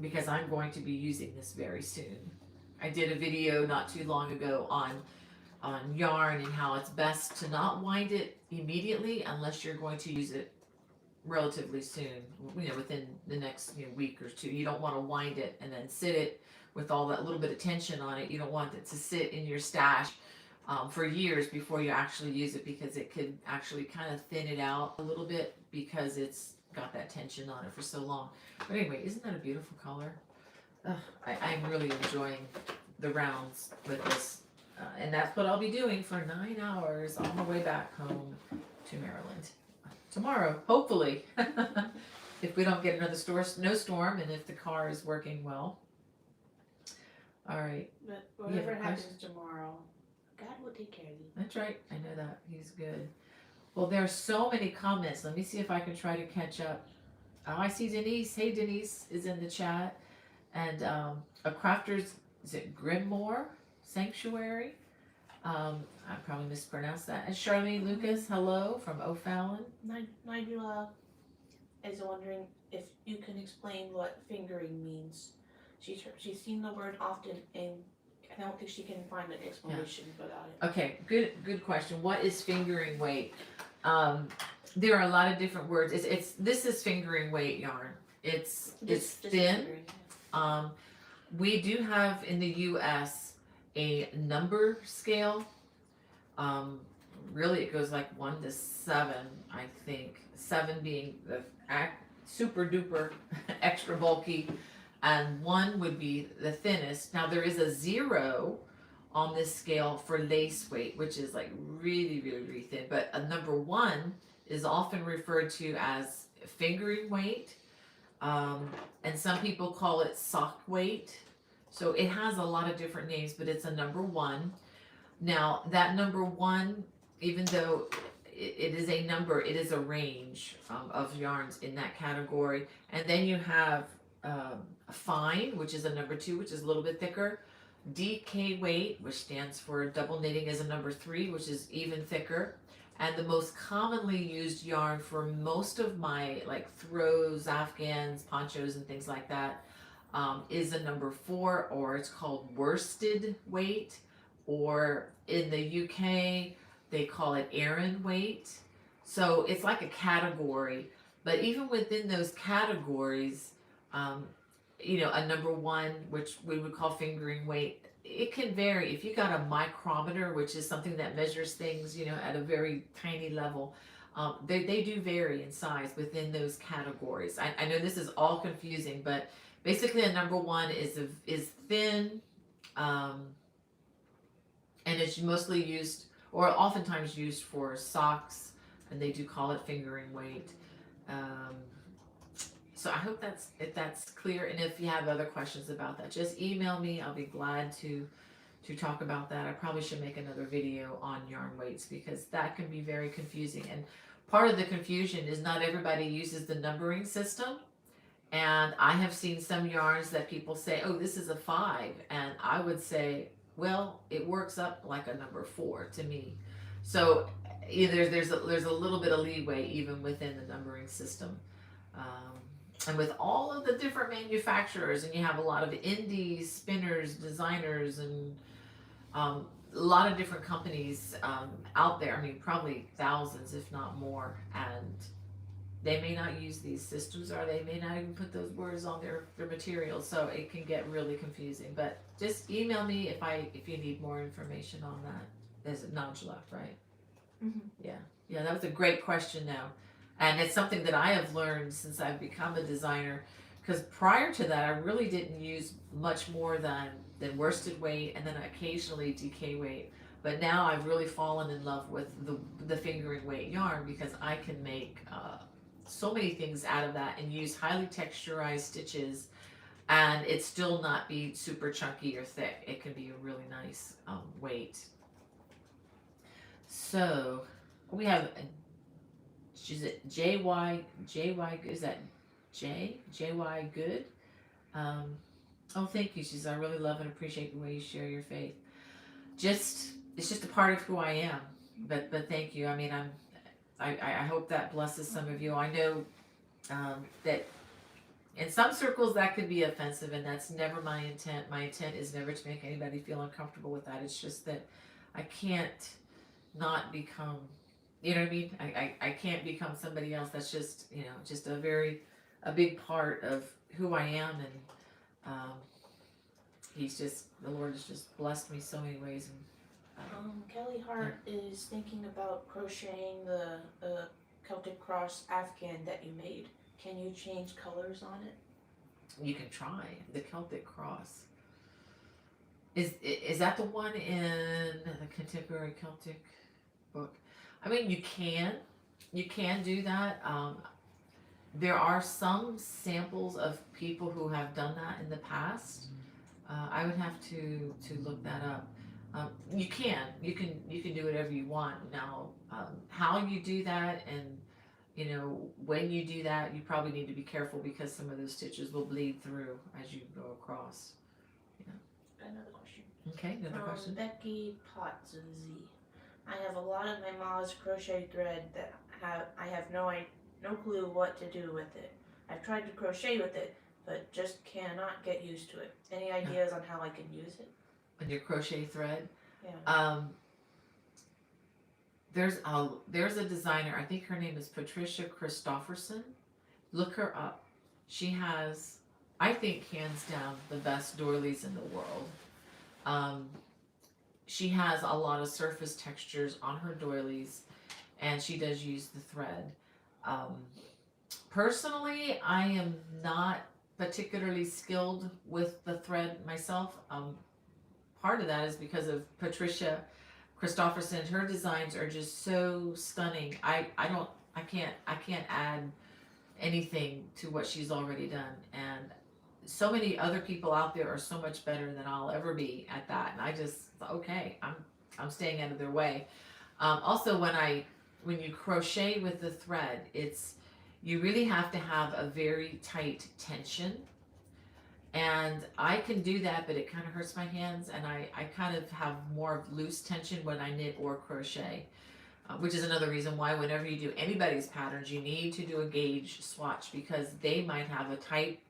because I'm going to be using this very soon. I did a video not too long ago on yarn and how it's best to not wind it immediately unless you're going to use it relatively soon, within the next week or two. You don't want to wind it and then sit it with all that little bit of tension on it. You don't want it to sit in your stash for years before you actually use it, because it could actually kind of thin it out a little bit because it's got that tension on it for so long. But anyway, isn't that a beautiful color? I'm really enjoying the rounds with this, and that's what I'll be doing for 9 hours on the way back home to Maryland tomorrow, hopefully. If we don't get another snowstorm and if the car is working well. All right. But whatever happens tomorrow, God will take care of you. That's right. I know that. He's good. Well, there are so many comments. Let me see if I can try to catch up. Oh, I see Denise. Hey, Denise is in the chat. And a crafter's, is it Grimoire Sanctuary? I probably mispronounced that. And Charlene Lucas, hello from O'Fallon. Nigella is wondering if you can explain what fingering means. She's seen the word often, and I don't think she can find an explanation about it. Okay, good question. What is fingering weight? There are a lot of different words. This is fingering weight yarn. It's thin. We do have in the U.S. a number scale. Really, it goes like 1 to 7, I think. 7 being the super duper extra bulky, and 1 would be the thinnest. Now there is a 0 on this scale for lace weight, which is like really, really, really thin. But a number 1 is often referred to as fingering weight, and some people call it sock weight. So it has a lot of different names, but it's a number 1. Now that number 1, even though it is a number, it is a range of yarns in that category. And then you have fine, which is a number 2, which is a little bit thicker. DK weight, which stands for double knitting, is a number 3, which is even thicker. And the most commonly used yarn for most of my like throws, afghans, ponchos, and things like that is a number 4, or it's called worsted weight, or in the UK they call it Aran weight. So it's like a category, but even within those categories, a number 1, which we would call fingering weight, it can vary. If you got a micrometer, which is something that measures things, at a very tiny level, they do vary in size within those categories. I know this is all confusing, but basically a number 1 is thin, and it's mostly used, or oftentimes used, for socks, and they do call it fingering weight. So I hope that's clear, and if you have other questions about that, just email me. I'll be glad to talk about that. I probably should make another video on yarn weights because that can be very confusing. And part of the confusion is not everybody uses the numbering system. And I have seen some yarns that people say, oh, this is a 5. And I would say, well, it works up like a number 4 to me. So either there's a little bit of leeway even within the numbering system. And with all of the different manufacturers, and you have a lot of indie spinners, designers, and a lot of different companies out there. I mean, probably thousands, if not more. And they may not use these systems, or they may not even put those words on their materials, so it can get really confusing. But just email me if you need more information on that. There's a nudge left, right? Mm-hmm. Yeah, that was a great question now. And it's something that I have learned since I've become a designer, because prior to that I really didn't use much more than worsted weight and then occasionally DK weight. But now I've really fallen in love with the fingering weight yarn, because I can make so many things out of that and use highly texturized stitches and it still not be super chunky or thick. It can be a really nice weight. So we have is it JY, is that JY good? Oh, thank you. She says, I really love and appreciate the way you share your faith. It's just a part of who I am. But thank you. I mean, I hope that blesses some of you. I know that in some circles that could be offensive, and that's never my intent. My intent is never to make anybody feel uncomfortable with that. It's just that I can't not become, you know what I mean? I can't become somebody else. That's just, just a big part of who I am. And the Lord has just blessed me so many ways. And Kelly Hart is thinking about crocheting the Celtic Cross Afghan that you made. Can you change colors on it? You can try the Celtic Cross. Is that the one in the Contemporary Celtic book? I mean, you can do that. There are some samples of people who have done that in the past. I would have to look that up. You can do whatever you want. Now, how you do that and when you do that, you probably need to be careful because some of those stitches will bleed through as you go across. Another question. Okay, another question. Becky Potts with a Z. I have a lot of my mom's crochet thread that I have no clue what to do with it. I've tried to crochet with it, but just cannot get used to it. Any ideas on how I can use it? On your crochet thread? Yeah. There's a designer, I think her name is Patricia Christofferson. Look her up. She has, I think, hands down the best doilies in the world. She has a lot of surface textures on her doilies, and she does use the thread. Personally, I am not particularly skilled with the thread myself. Part of that is because of Patricia Christofferson. Her designs are just so stunning. I can't add anything to what she's already done, and so many other people out there are so much better than I'll ever be at that, and I just, okay, I'm staying out of their way. Also, when you crochet with the thread, you really have to have a very tight tension, and I can do that, but it kind of hurts my hands, and I kind of have more loose tension when I knit or crochet, which is another reason why whenever you do anybody's patterns, you need to do a gauge swatch, because they might have a tight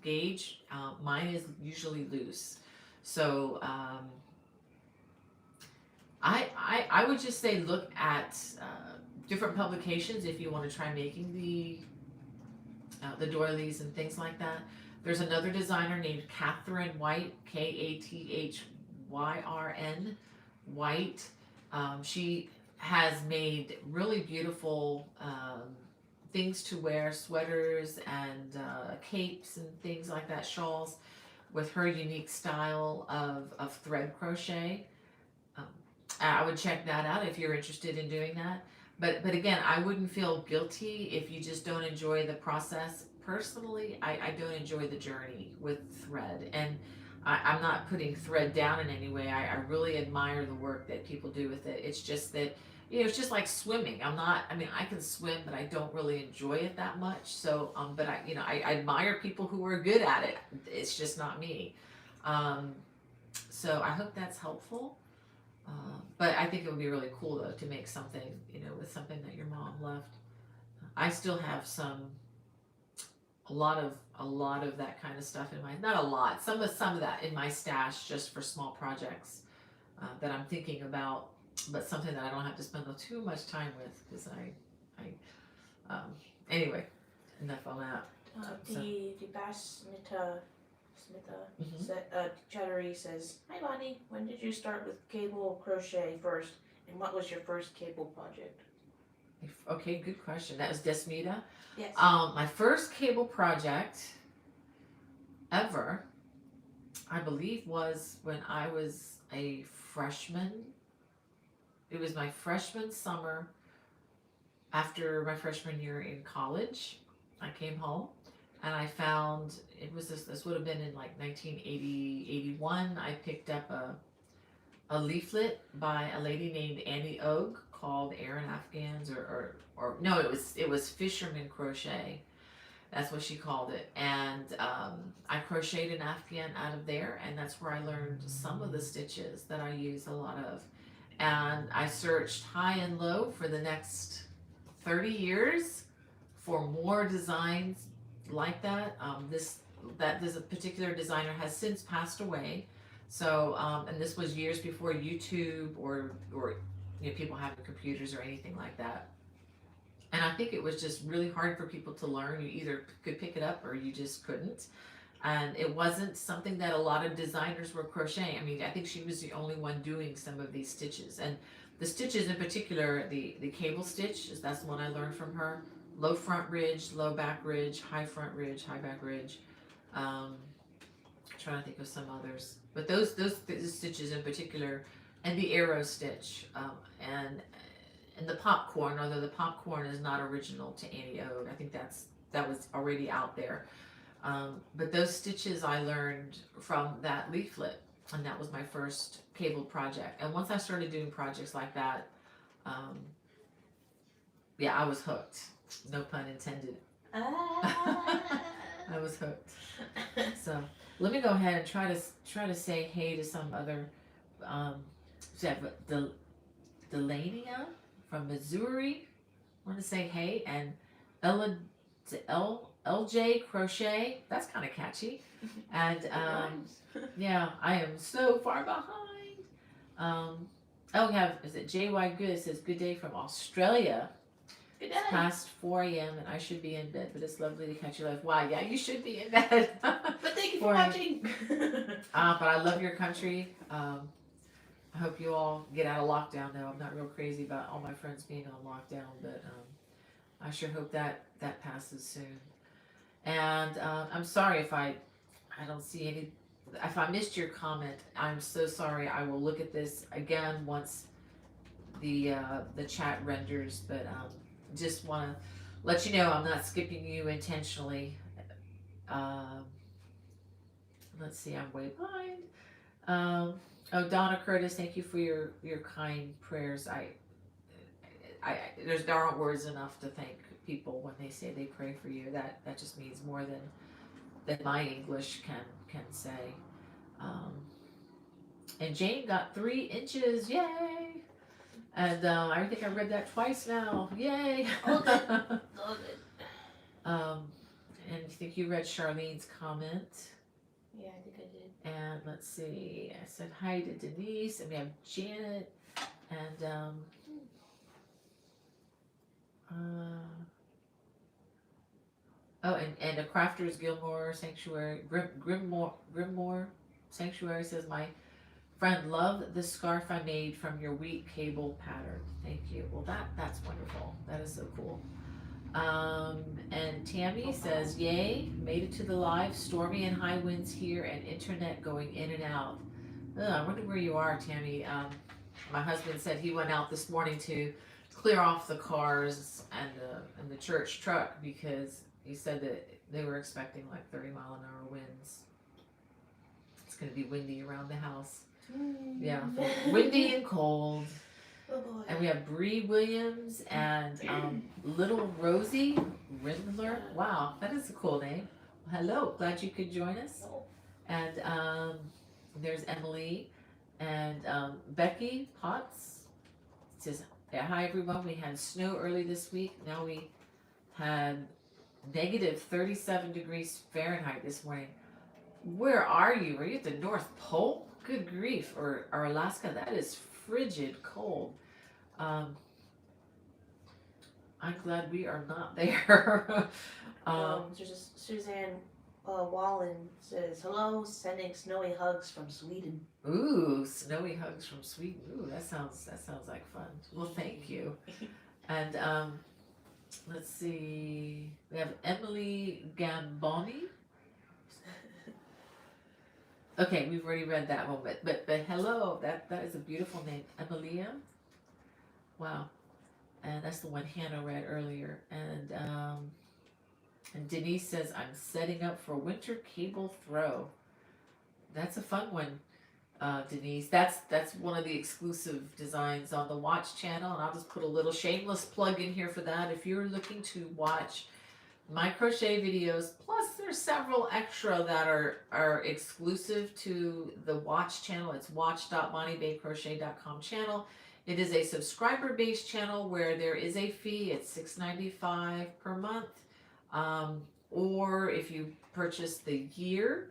gauge. Mine is usually loose. So I would just say look at different publications if you want to try making the doilies and things like that. There's another designer named Catherine White, Kathryn White. She has made really beautiful things to wear, sweaters and capes and things like that, shawls, with her unique style of thread crochet. I would check that out if you're interested in doing that. But again, I wouldn't feel guilty if you just don't enjoy the process. Personally, I don't enjoy the journey with thread, and I'm not putting thread down in any way. I really admire the work that people do with it. It's just that, it's just like swimming. I mean, I can swim, but I don't really enjoy it that much. So, but I admire people who are good at it. It's just not me. Um, so I hope that's helpful. But I think it would be really cool though to make something, with something that your mom left. I still have a lot of that kind of stuff in my, not a lot, some of that in my stash just for small projects that I'm thinking about, but something that I don't have to spend too much time with because anyway, enough on that. The Bass Smitha Mhm. Chattery says, "Hi Bonnie, when did you start with cable crochet first, and what was your first cable project?" Okay, good question. That was Desmita. Yes. My first cable project ever, I believe, was when I was a freshman. It was my freshman summer after my freshman year in college. I came home and I found this would have been in like 1980, 81. I picked up a leaflet by a lady named Annie Ogue called Aran Afghans or no, it was Fisherman Crochet. That's what she called it. And I crocheted an Afghan out of there, and that's where I learned some of the stitches that I use a lot of. And I searched high and low for the next 30 years for more designs like that. This a particular designer has since passed away. So, and this was years before YouTube or people having computers or anything like that. And I think it was just really hard for people to learn. You either could pick it up or you just couldn't. And it wasn't something that a lot of designers were crocheting. I mean, I think she was the only one doing some of these stitches. And the stitches in particular, the cable stitch, that's the one I learned from her. Low front ridge, low back ridge, high front ridge, high back ridge. Um, trying to think of some others. But those stitches in particular, and the arrow stitch, and the popcorn, although the popcorn is not original to Annie Ogue. I think that was already out there. But those stitches I learned from that leaflet, and that was my first cable project. And once I started doing projects like that, um, yeah, I was hooked. No pun intended. I was hooked. So let me go ahead and try to say hey to some other. The Delania from Missouri. Want to say hey, and Ella LJ Crochet. That's kind of catchy. And yeah, I am so far behind. We have, is it JY Good? It says good day from Australia. Good day. It's past 4 a.m. and I should be in bed, but it's lovely to catch you live. Wow, yeah, you should be in bed. But thank you for watching. But I love your country. I hope you all get out of lockdown though. I'm not real crazy about all my friends being on lockdown, but I sure hope that passes soon. And I'm sorry if I don't see any. If I missed your comment, I'm so sorry. I will look at this again once the chat renders. But just want to let you know I'm not skipping you intentionally. Let's see, I'm way behind. Oh, Donna Curtis, thank you for your kind prayers. There aren't words enough to thank people when they say they pray for you. That just means more than my English can say. And Jane got 3 inches, yay! And I think I read that twice now, yay! All good. All good. And I think you read Charlene's comment. Yeah, I think I did. And let's see, I said hi to Denise, and we have Janet, and and a Crafters Gilmore Sanctuary, Grimmore Sanctuary says, my friend loved the scarf I made from your wheat cable pattern. Thank you. Well, that's wonderful. That is so cool. And Tammy says, yay, made it to the live. Stormy and high winds here and internet going in and out. I wonder where you are, Tammy. My husband said he went out this morning to clear off the cars and the church truck because he said that they were expecting like 30-mile-an-hour winds. It's going to be windy around the house. Mm. Yeah, windy and cold. Oh boy. And we have Bree Williams and Little Rosie Rindler. Wow, that is a cool name. Hello, glad you could join us. Oh. And there's Emily and Becky Potts. It says, yeah, hi everyone. We had snow early this week. Now we had negative 37 degrees Fahrenheit this morning. Where are you? Are you at the North Pole? Good grief. Or Alaska? That is frigid cold. I'm glad we are not there. Suzanne Wallen says, hello, sending snowy hugs from Sweden. Ooh, snowy hugs from Sweden. Ooh, that sounds like fun. Well, thank you. And let's see. We have Emily Gamboni. Okay, we've already read that one, but hello, that is a beautiful name, Emilia. Wow, and that's the one Hannah read earlier. And Denise says, I'm setting up for winter cable throw. That's a fun one, Denise. That's one of the exclusive designs on the Watch channel, and I'll just put a little shameless plug in here for that. If you're looking to watch my crochet videos, plus there's several extra that are exclusive to the Watch channel. It's watch.bonniebaycrochet.com channel. It is a subscriber-based channel where there is a fee. It's $6.95 per month. Or if you purchase the year,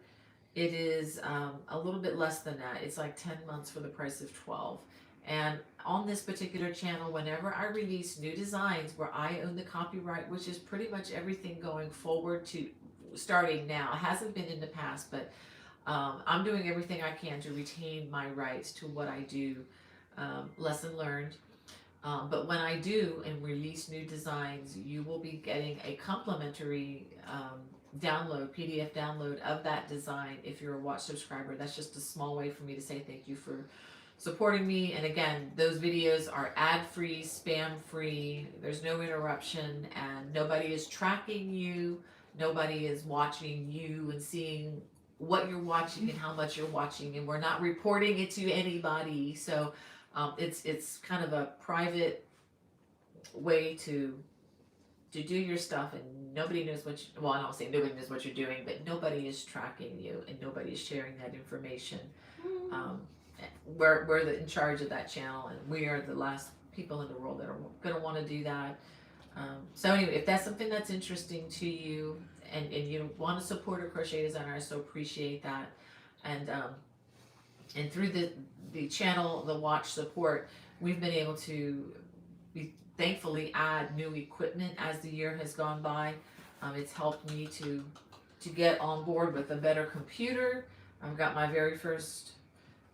it is a little bit less than that. It's like 10 months for the price of 12. And on this particular channel, whenever I release new designs where I own the copyright, which is pretty much everything going forward to starting now, it hasn't been in the past, but I'm doing everything I can to retain my rights to what I do. Lesson learned. But when I do and release new designs, you will be getting a complimentary PDF download of that design if you're a Watch subscriber. That's just a small way for me to say thank you for supporting me. And again, those videos are ad-free, spam-free, there's no interruption, and nobody is tracking you, nobody is watching you and seeing what you're watching and how much you're watching, and we're not reporting it to anybody. So it's kind of a private way to do your stuff, and nobody knows what you, well, I don't say nobody knows what you're doing, but nobody is tracking you and nobody is sharing that information. We're in charge of that channel, and we are the last people in the world that are going to want to do that. So anyway, if that's something that's interesting to you, and you want to support a crochet designer, I so appreciate that. And through the channel, the Watch support, we've been able to thankfully add new equipment as the year has gone by. It's helped me to get on board with a better computer. I've got my very first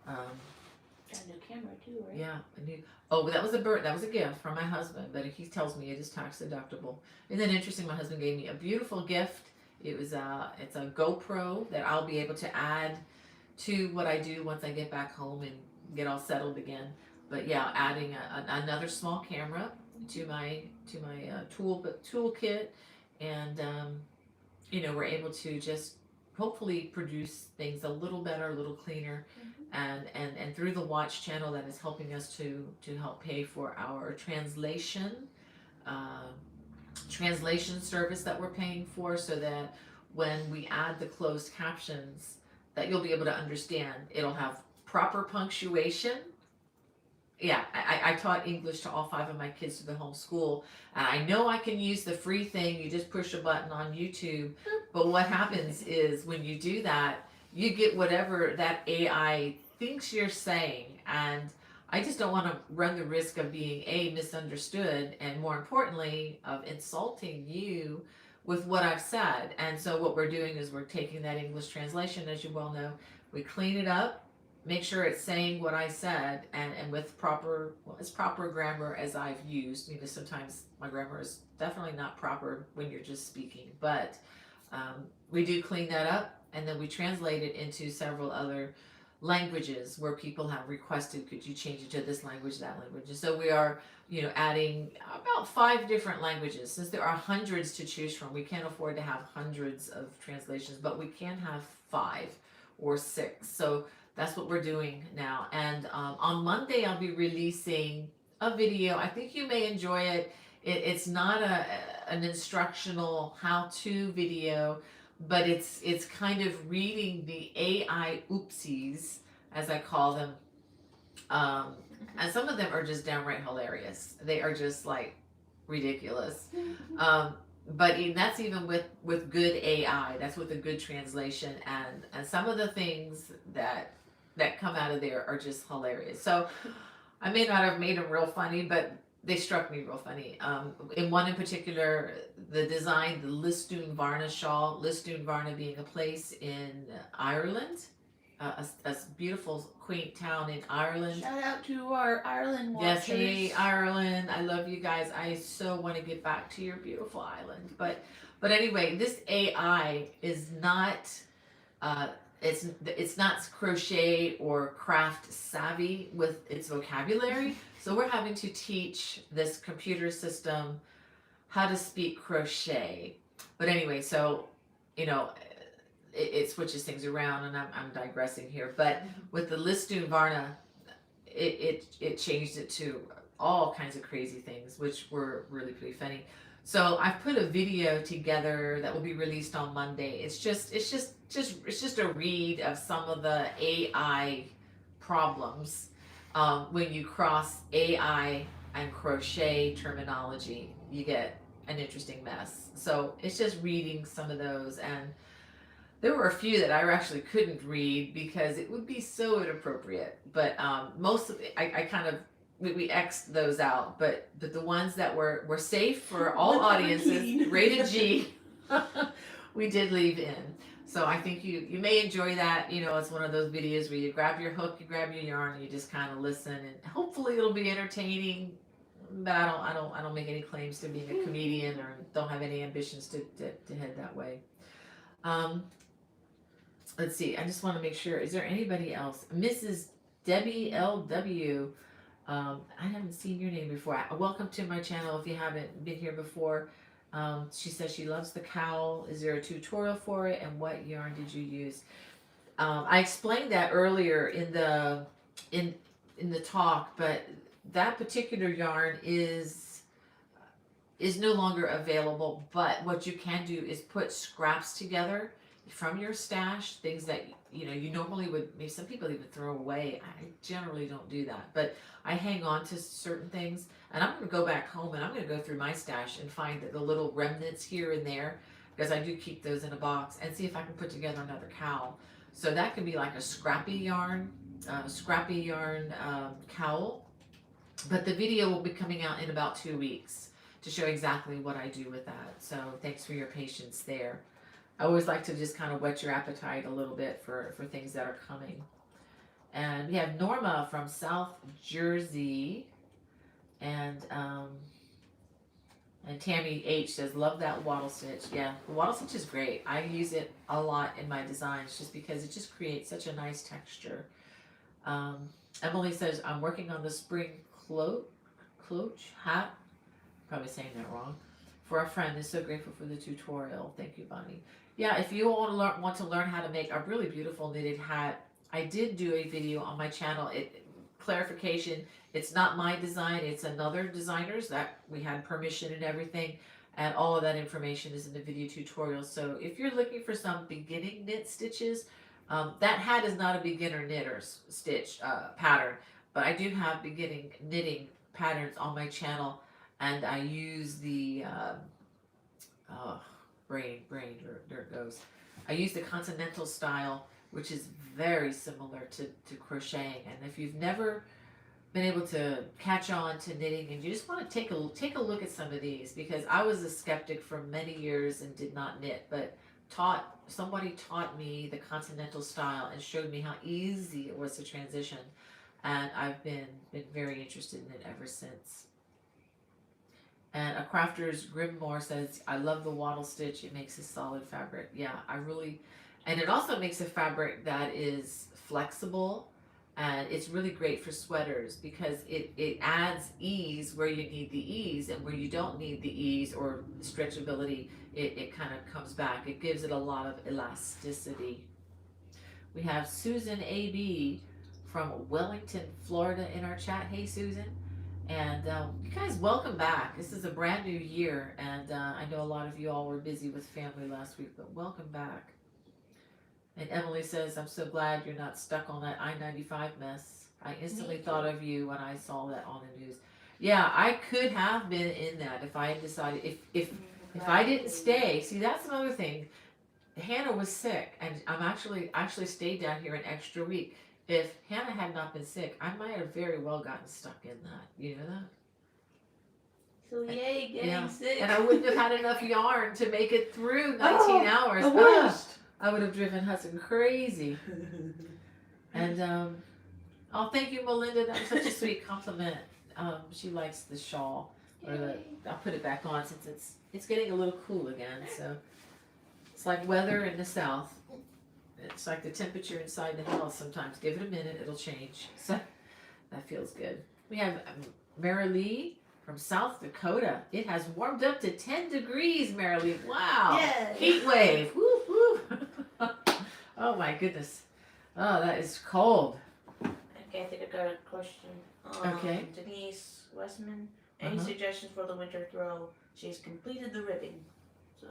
got a new camera too, right? yeah, a new, oh, but that was a gift from my husband, but he tells me it is tax deductible. And then interesting, my husband gave me a beautiful gift. It was it's a GoPro that I'll be able to add to what I do once I get back home and get all settled again. But yeah, adding another small camera to my toolkit, and we're able to just hopefully produce things a little better, a little cleaner. And through the Watch channel, that is helping us to help pay for our translation service that we're paying for, so that when we add the closed captions, that you'll be able to understand. It'll have proper punctuation. Yeah, I taught English to all 5 of my kids through the home school, and I know I can use the free thing. You just push a button on YouTube, but what happens is when you do that, you get whatever that AI thinks you're saying, and I just don't want to run the risk of being misunderstood, and more importantly, of insulting you with what I've said. And so what we're doing is we're taking that English translation, as you well know, we clean it up, make sure it's saying what I said, and with proper grammar as I've used. Sometimes my grammar is definitely not proper when you're just speaking, but we do clean that up, and then we translate it into several other languages where people have requested, could you change it to this language, that language. And so we are adding about 5 different languages. Since there are hundreds to choose from, we can't afford to have hundreds of translations, but we can have 5 or 6. So that's what we're doing now. And on Monday, I'll be releasing a video. I think you may enjoy it. It's not an instructional how-to video, but it's kind of reading the AI oopsies, as I call them. And some of them are just downright hilarious. They are just like ridiculous. But that's even with good AI. That's with a good translation, and some of the things that come out of there are just hilarious. So I may not have made them real funny, but they struck me real funny. In one in particular, the design, the Listune Varna shawl, Listune Varna being a place in Ireland, a beautiful, quaint town in Ireland. Shout out to our Ireland watchers. Yes, hey Ireland, I love you guys. I so want to get back to your beautiful island. But anyway, this AI is not it's not crochet or craft savvy with its vocabulary. So we're having to teach this computer system how to speak crochet. But anyway, so you know, it switches things around, and I'm digressing here. But with the Listune Varna, it changed it to all kinds of crazy things, which were really pretty funny. So I've put a video together that will be released on Monday. It's just a read of some of the AI problems when you cross AI and crochet terminology. You get an interesting mess. So it's just reading some of those, and there were a few that I actually couldn't read because it would be so inappropriate. But most of it, I kind of we X'd those out. But the ones that were safe for all audiences, rated G, we did leave in. So I think you may enjoy that. You know, it's one of those videos where you grab your hook, you grab your yarn, and you just kind of listen, and hopefully it'll be entertaining. But I don't make any claims to being a comedian, or don't have any ambitions to head that way. Let's see. I just want to make sure. Is there anybody else? Mrs. Debbie LW. I haven't seen your name before. Welcome to my channel if you haven't been here before. She says she loves the cowl. Is there a tutorial for it, and what yarn did you use? I explained that earlier in the talk, but that particular yarn is no longer available. But what you can do is put scraps together from your stash, things that you normally would, maybe some people even throw away. I generally don't do that, but I hang on to certain things, and I'm going to go back home and I'm going to go through my stash and find the little remnants here and there, because I do keep those in a box, and see if I can put together another cowl. So that could be like a scrappy yarn cowl. But the video will be coming out in about 2 weeks to show exactly what I do with that. So thanks for your patience there. I always like to just kind of whet your appetite a little bit for things that are coming. And we have Norma from South Jersey, and Tammy H says, love that wattle stitch. Yeah, the wattle stitch is great. I use it a lot in my designs just because it just creates such a nice texture. Emily says, I'm working on the spring cloche hat. Probably saying that wrong. For a friend, is so grateful for the tutorial. Thank you, Bonnie. Yeah, if you want to learn how to make a really beautiful knitted hat, I did do a video on my channel. Clarification, it's not my design, it's another designer's that we had permission and everything, and all of that information is in the video tutorial. So if you're looking for some beginning knit stitches, that hat is not a beginner knitter stitch pattern, but I do have beginning knitting patterns on my channel, and I use the there it goes. I use the continental style, which is very similar to crocheting. And if you've never been able to catch on to knitting, and you just want to take a look at some of these, because I was a skeptic for many years and did not knit, but somebody taught me the continental style and showed me how easy it was to transition, and I've been very interested in it ever since. And a crafter's Grimoire says, I love the wattle stitch. It makes a solid fabric. Yeah, and it also makes a fabric that is flexible, and it's really great for sweaters because it adds ease where you need the ease, and where you don't need the ease or stretchability, it kind of comes back. It gives it a lot of elasticity. We have Susan AB from Wellington, Florida in our chat. Hey, Susan. And you guys, welcome back. This is a brand new year, and I know a lot of you all were busy with family last week, but welcome back. And Emily says, I'm so glad you're not stuck on that I-95 mess. I instantly thought of you when I saw that on the news. Yeah, I could have been in that if I had decided, if I didn't stay. See, that's another thing. Hannah was sick, and I'm actually stayed down here an extra week. If Hannah had not been sick, I might have very well gotten stuck in that. You know that? So yay, getting sick. And I wouldn't have had enough yarn to make it through 19 hours. The worst. I would have driven Hudson crazy. And oh, thank you, Melinda. That was such a sweet compliment. She likes the shawl. I'll put it back on since it's getting a little cool again. So it's like weather in the south. It's like the temperature inside the house sometimes. Give it a minute, it'll change. So that feels good. We have Marilee from South Dakota. It has warmed up to 10 degrees, Marilee. Wow. Yay. Heat wave. Woo, woo. Oh my goodness. Oh, that is cold. Okay, I think I got a question. Okay. Denise Westman. Any suggestions for the winter throw? She's completed the ribbing. So.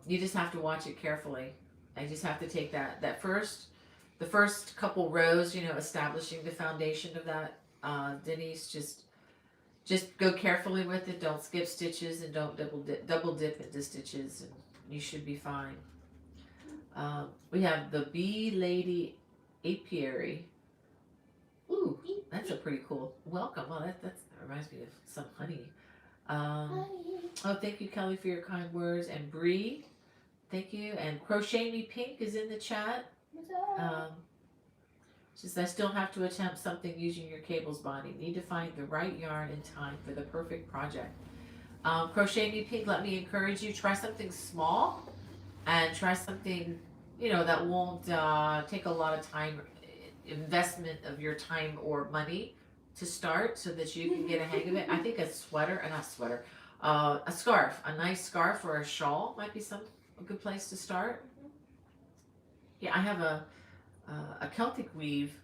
You just have to watch it carefully. I just have to take the first couple rows, establishing the foundation of that. Denise, just go carefully with it. Don't skip stitches and don't double dip into stitches, and you should be fine. We have the Bee Lady Apiary. Ooh, that's a pretty cool welcome. Oh, that reminds me of some honey. Oh, thank you, Kelly, for your kind words. And Bree, thank you. And Crochet Me Pink is in the chat. Says, I still have to attempt something using your cable's body. Need to find the right yarn in time for the perfect project. Crochet Me Pink, let me encourage you. Try something small and try something, that won't take a lot of time, investment of your time or money to start so that you can get a hang of it. I think a scarf, a nice scarf or a shawl might be a good place to start. Yeah, I have a Celtic weave,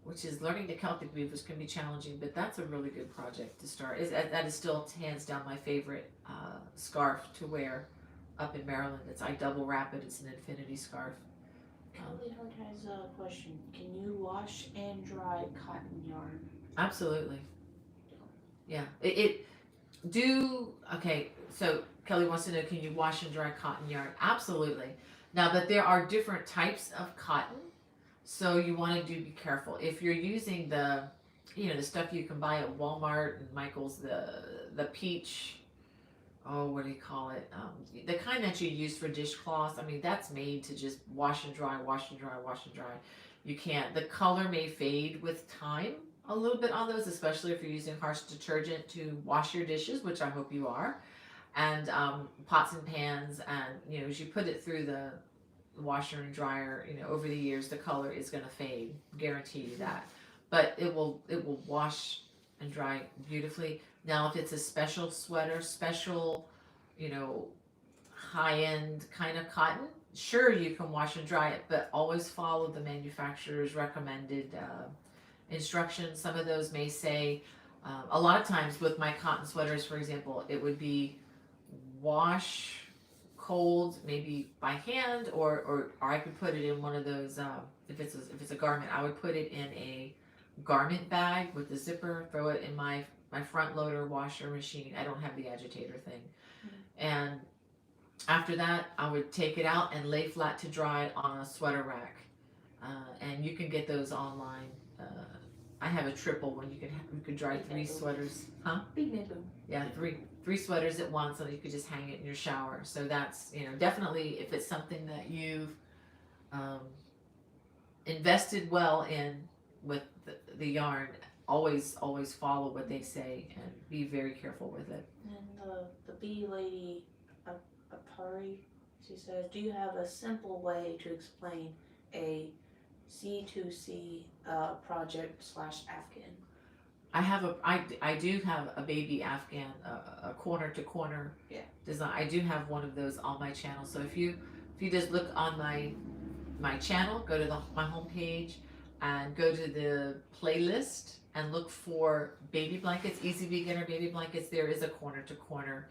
which is learning the Celtic weave, which can be challenging, but that's a really good project to start. That is still hands down my favorite scarf to wear up in Maryland. I double wrap it. It's an infinity scarf. Kelly Hart has a question. Can you wash and dry cotton yarn? Absolutely. Yeah. Okay, so Kelly wants to know, can you wash and dry cotton yarn? Absolutely. Now, but there are different types of cotton, so you want to be careful. If you're using the stuff you can buy at Walmart and Michael's, the peach, what do you call it? The kind that you use for dishcloths. I mean, that's made to just wash and dry, wash and dry, wash and dry. You can't. The color may fade with time a little bit on those, especially if you're using harsh detergent to wash your dishes, which I hope you are, and pots and pans. And as you put it through the washer and dryer, over the years, the color is going to fade. Guarantee you that. But it will wash and dry beautifully. Now, if it's a special sweater, special, high-end kind of cotton, sure, you can wash and dry it, but always follow the manufacturer's recommended instructions. Some of those may say, a lot of times with my cotton sweaters, for example, it would be wash cold, maybe by hand, or I could put it in one of those, if it's a garment, I would put it in a garment bag with the zipper, throw it in my front loader washer machine. I don't have the agitator thing. And after that, I would take it out and lay flat to dry on a sweater rack. And you can get those online. I have a triple one. You can dry 3 sweaters. Huh? Big nipple. Yeah, three sweaters at once, and you could just hang it in your shower. So that's, definitely, if it's something that you've invested well in with the yarn, always follow what they say and be very careful with it. And the bee lady, Apari, she says, do you have a simple way to explain a C2C project / Afghan? I do have a baby Afghan, a corner to corner design. I do have one of those on my channel. So if you just look on my my channel, go to my homepage, and go to the playlist and look for baby blankets, easy beginner baby blankets. There is a corner to corner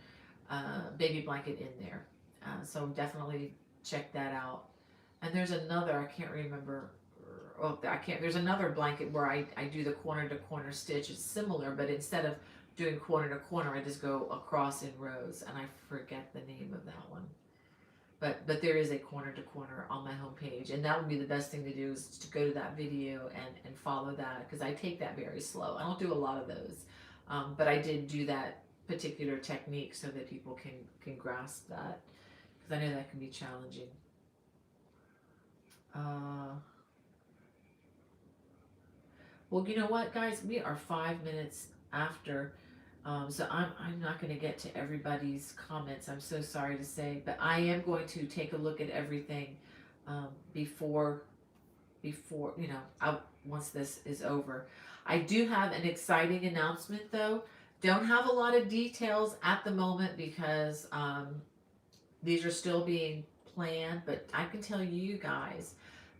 baby blanket in there. So definitely check that out. And there's another, I can't remember, there's another blanket where I do the corner to corner stitch. It's similar, but instead of doing corner to corner, I just go across in rows, and I forget the name of that one. But there is a corner to corner on my homepage, and that would be the best thing to do, is to go to that video and follow that, because I take that very slow. I don't do a lot of those, but I did do that particular technique so that people can grasp that, because I know that can be challenging. Well, you know what, guys? We are 5 minutes after, so I'm not going to get to everybody's comments. I'm so sorry to say, but I am going to take a look at everything before once this is over. I do have an exciting announcement, though. Don't have a lot of details at the moment because these are still being planned, but I can tell you guys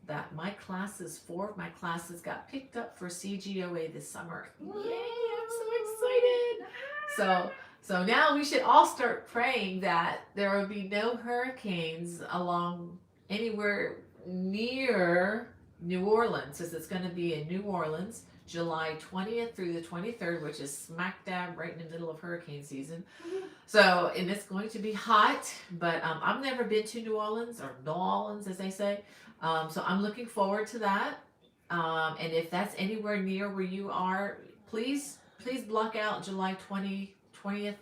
that 4 of my classes got picked up for CGOA this summer. Yay, I'm so excited. So now we should all start praying that there will be no hurricanes along anywhere near New Orleans, because it's going to be in New Orleans, July 20th through the 23rd, which is smack dab right in the middle of hurricane season. So, and it's going to be hot, but I've never been to New Orleans, or New Orleans as they say. So I'm looking forward to that. And if that's anywhere near where you are, please block out July 20th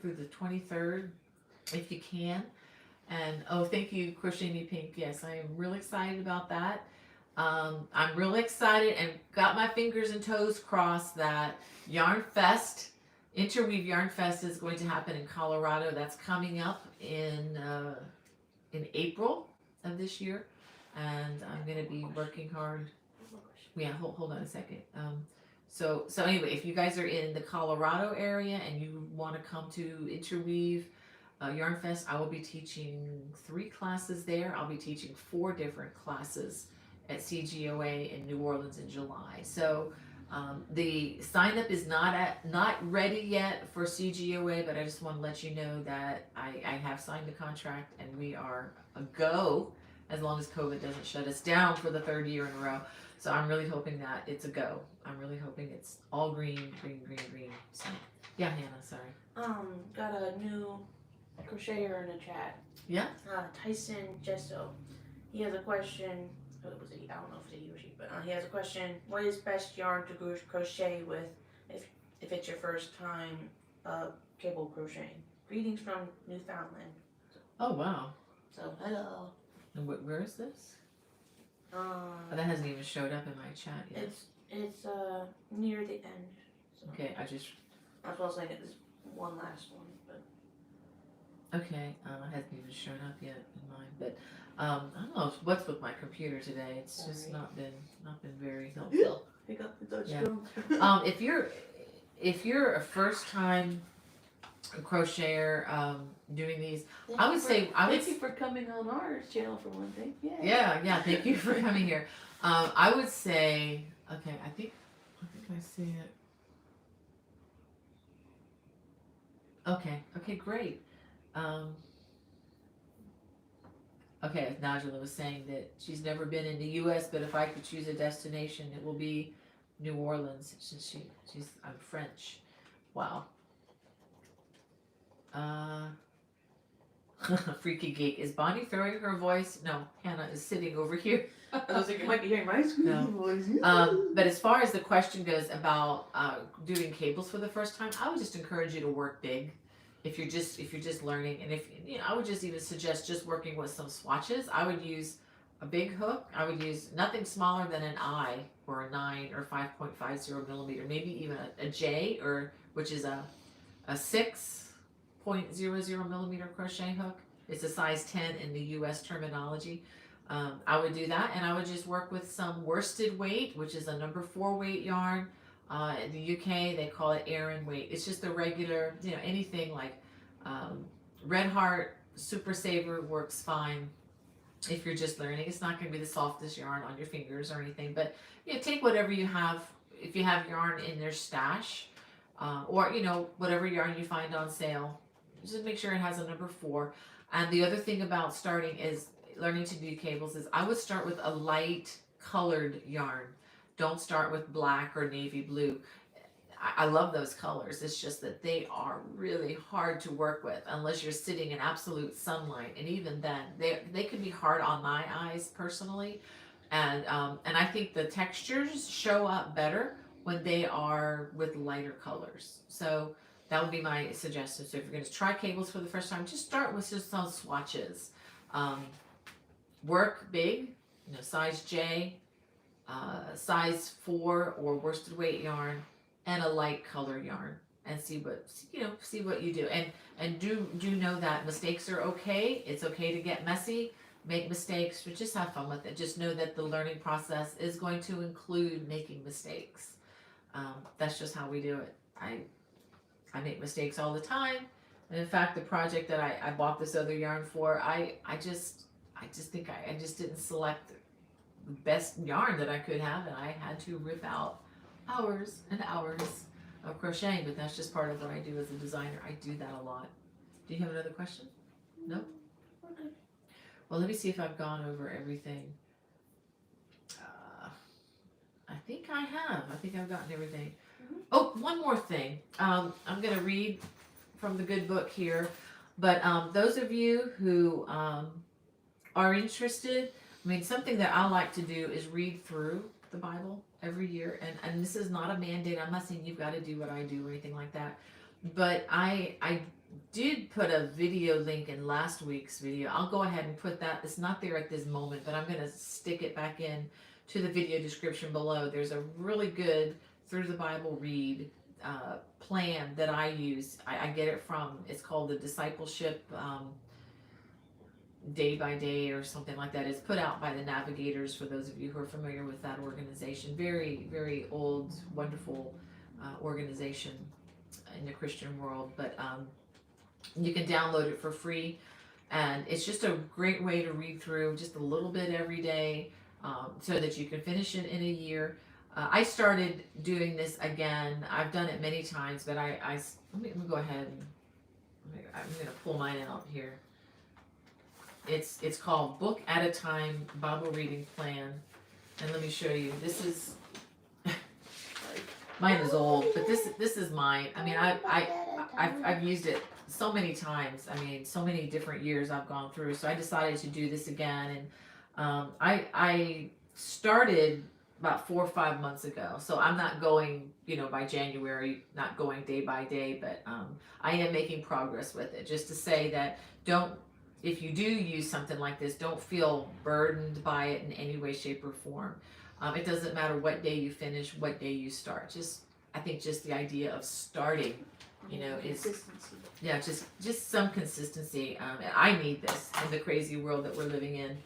through the 23rd if you can. And thank you, Crochet Me Pink. Yes, I am really excited about that. I'm really excited and got my fingers and toes crossed that Yarn Fest, Interweave Yarn Fest, is going to happen in Colorado. That's coming up in April of this year. And I'm going to be working hard. Yeah, hold on a second. So anyway, if you guys are in the Colorado area and you want to come to Interweave Yarn Fest, I will be teaching 3 classes there. I'll be teaching 4 different classes at CGOA in New Orleans in July. So the sign up is not ready yet for CGOA, but I just want to let you know that I have signed the contract and we are a go, as long as COVID doesn't shut us down for the 3rd year in a row. So I'm really hoping that it's a go. I'm really hoping it's all green. So yeah, Hannah, sorry. Got a new crocheter in the chat. Yeah. Tyson Jesso. He has a question. What was it? I don't know if it's a he or she, but he has a question. What is best yarn to crochet with if it's your first time cable crocheting? Greetings from Newfoundland. Oh wow. So hello. And where is this? That hasn't even showed up in my chat yet. It's near the end. So. Okay, I was also saying there's one last one, but. Okay, it hasn't even shown up yet in mine, but I don't know what's with my computer today. It's just not been very helpful. Pick up the Dutch yeah. If you're a first time crocheter doing these, thank you for coming on our channel for one thing. Yeah, thank you for coming here. I would say, okay, I think I see it. Okay, great. Okay, Najla was saying that she's never been in the U.S., but if I could choose a destination, it will be New Orleans, since I'm French. Wow. Freaky Geek. Is Bonnie throwing her voice? No, Hannah is sitting over here. I was like, you might be hearing my screaming voice. But as far as the question goes about doing cables for the first time, I would just encourage you to work big. If you're just learning, and I would just even suggest just working with some swatches. I would use a big hook. I would use nothing smaller than an I, or a 9 or 5.50 millimeter, maybe even a J, which is a 6.00 millimeter crochet hook. It's a size 10 in the U.S. terminology. I would do that, and I would just work with some worsted weight, which is a number 4 weight yarn. In the UK, they call it Aran weight. It's just a regular, anything like Red Heart, Super Saver works fine. if you're just learning. It's not going to be the softest yarn on your fingers or anything, but you know, take whatever you have. If you have yarn in their stash, or you know, whatever yarn you find on sale, just make sure it has a number 4. And the other thing about starting is learning to do cables is I would start with a light colored yarn. Don't start with black or navy blue. I love those colors. It's just that they are really hard to work with unless you're sitting in absolute sunlight, and even then, they can be hard on my eyes personally. And I think the textures show up better when they are with lighter colors. So that would be my suggestion. So if you're going to try cables for the first time, just start with just some swatches. Um, Work big, you know, size J, size 4 or worsted weight yarn, and a light color yarn, and see what you do. And do know that mistakes are okay. It's okay to get messy, make mistakes, but just have fun with it. Just know that the learning process is going to include making mistakes. That's just how we do it. I make mistakes all the time, and in fact, the project that I bought this other yarn for, I just think I just didn't select the best yarn that I could have, and I had to rip out hours and hours of crocheting. But that's just part of what I do as a designer. I do that a lot. Do you have another question? No? Okay. Well, let me see if I've gone over everything. I think I have. I think I've gotten everything. Oh, one more thing. I'm going to read from the good book here. But those of you who are interested, I mean, something that I like to do is read through the Bible every year. And this is not a mandate. I'm not saying you've got to do what I do or anything like that. But I did put a video link in last week's video. I'll go ahead and put that. It's not there at this moment, but I'm going to stick it back in to the video description below. There's a really good through the Bible read plan that I use. I get it from, it's called the Discipleship Day by Day or something like that. It's put out by the Navigators, for those of you who are familiar with that organization. Very, very old, wonderful organization in the Christian world. But you can download it for free. And it's just a great way to read through just a little bit every day, so that you can finish it in a year. I started doing this again. I've done it many times, but let me go ahead and I'm going to pull mine out here. It's called Book at a Time Bible Reading Plan, and let me show you. This is mine is old, but this is mine. I mean, I've used it so many times. I mean, so many different years I've gone through. So I decided to do this again, and I started about 4 or 5 months ago. So I'm not going, by January, not going day by day, but I am making progress with it. Just to say that if you do use something like this, don't feel burdened by it in any way, shape, or form. It doesn't matter what day you finish, what day you start. I think just the idea of starting, is Consistency. just some consistency. And I need this in the crazy world that we're living in.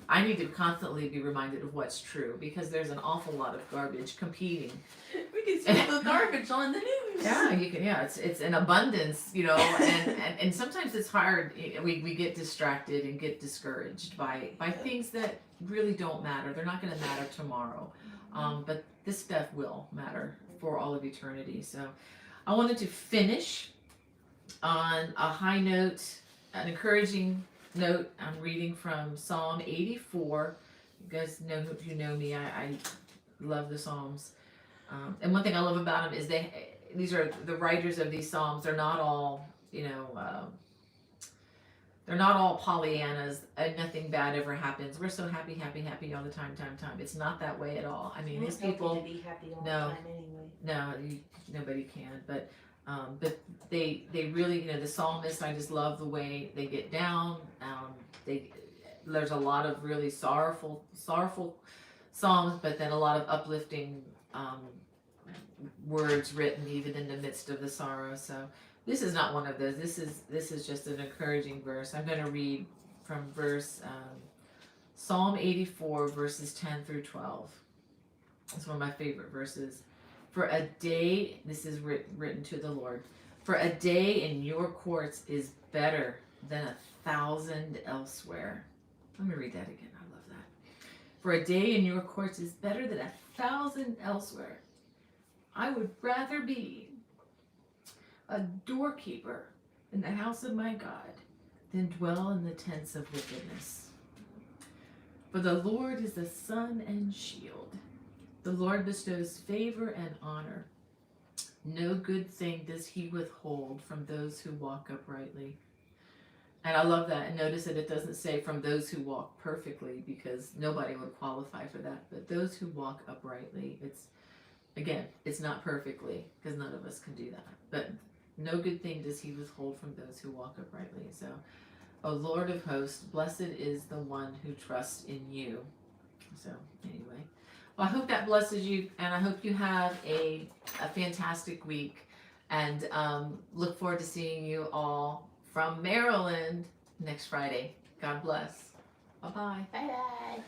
I need to constantly be reminded of what's true, because there's an awful lot of garbage competing. We can see the garbage on the news. Yeah, you can. Yeah, it's in abundance, and sometimes it's hard. We get distracted and get discouraged by things that really don't matter. They're not going to matter tomorrow, but this stuff will matter for all of eternity. So, I wanted to finish on a high note, an encouraging note. I'm reading from Psalm 84. You guys know, if you know me, I love the Psalms. And one thing I love about them is these are the writers of these Psalms. They're not all, they're not all Pollyannas. Nothing bad ever happens. We're so happy, happy, happy all the time. It's not that way at all. I mean, these people. To be happy all No. the time anyway. No, nobody can. But they really, the psalmists, I just love the way they get down. There's a lot of really sorrowful psalms, but then a lot of uplifting words written even in the midst of the sorrow. So this is not one of those. This is just an encouraging verse. I'm going to read from Psalm 84, verses 10 through 12. It's one of my favorite verses. For a day, this is written to the Lord. For a day in your courts is better than 1,000 elsewhere. Let me read that again. I love that. For a day in your courts is better than 1,000 elsewhere. I would rather be a doorkeeper in the house of my God than dwell in the tents of wickedness. For the Lord is the sun and shield. The Lord bestows favor and honor. No good thing does he withhold from those who walk uprightly. And I love that. And notice that it doesn't say from those who walk perfectly, because nobody would qualify for that. But those who walk uprightly, it's not perfectly, because none of us can do that. But no good thing does he withhold from those who walk uprightly. So, O Lord of hosts, blessed is the one who trusts in you. So, anyway. Well, I hope that blesses you, and I hope you have a fantastic week. And look forward to seeing you all from Maryland next Friday. God bless. Bye-bye. Bye bye.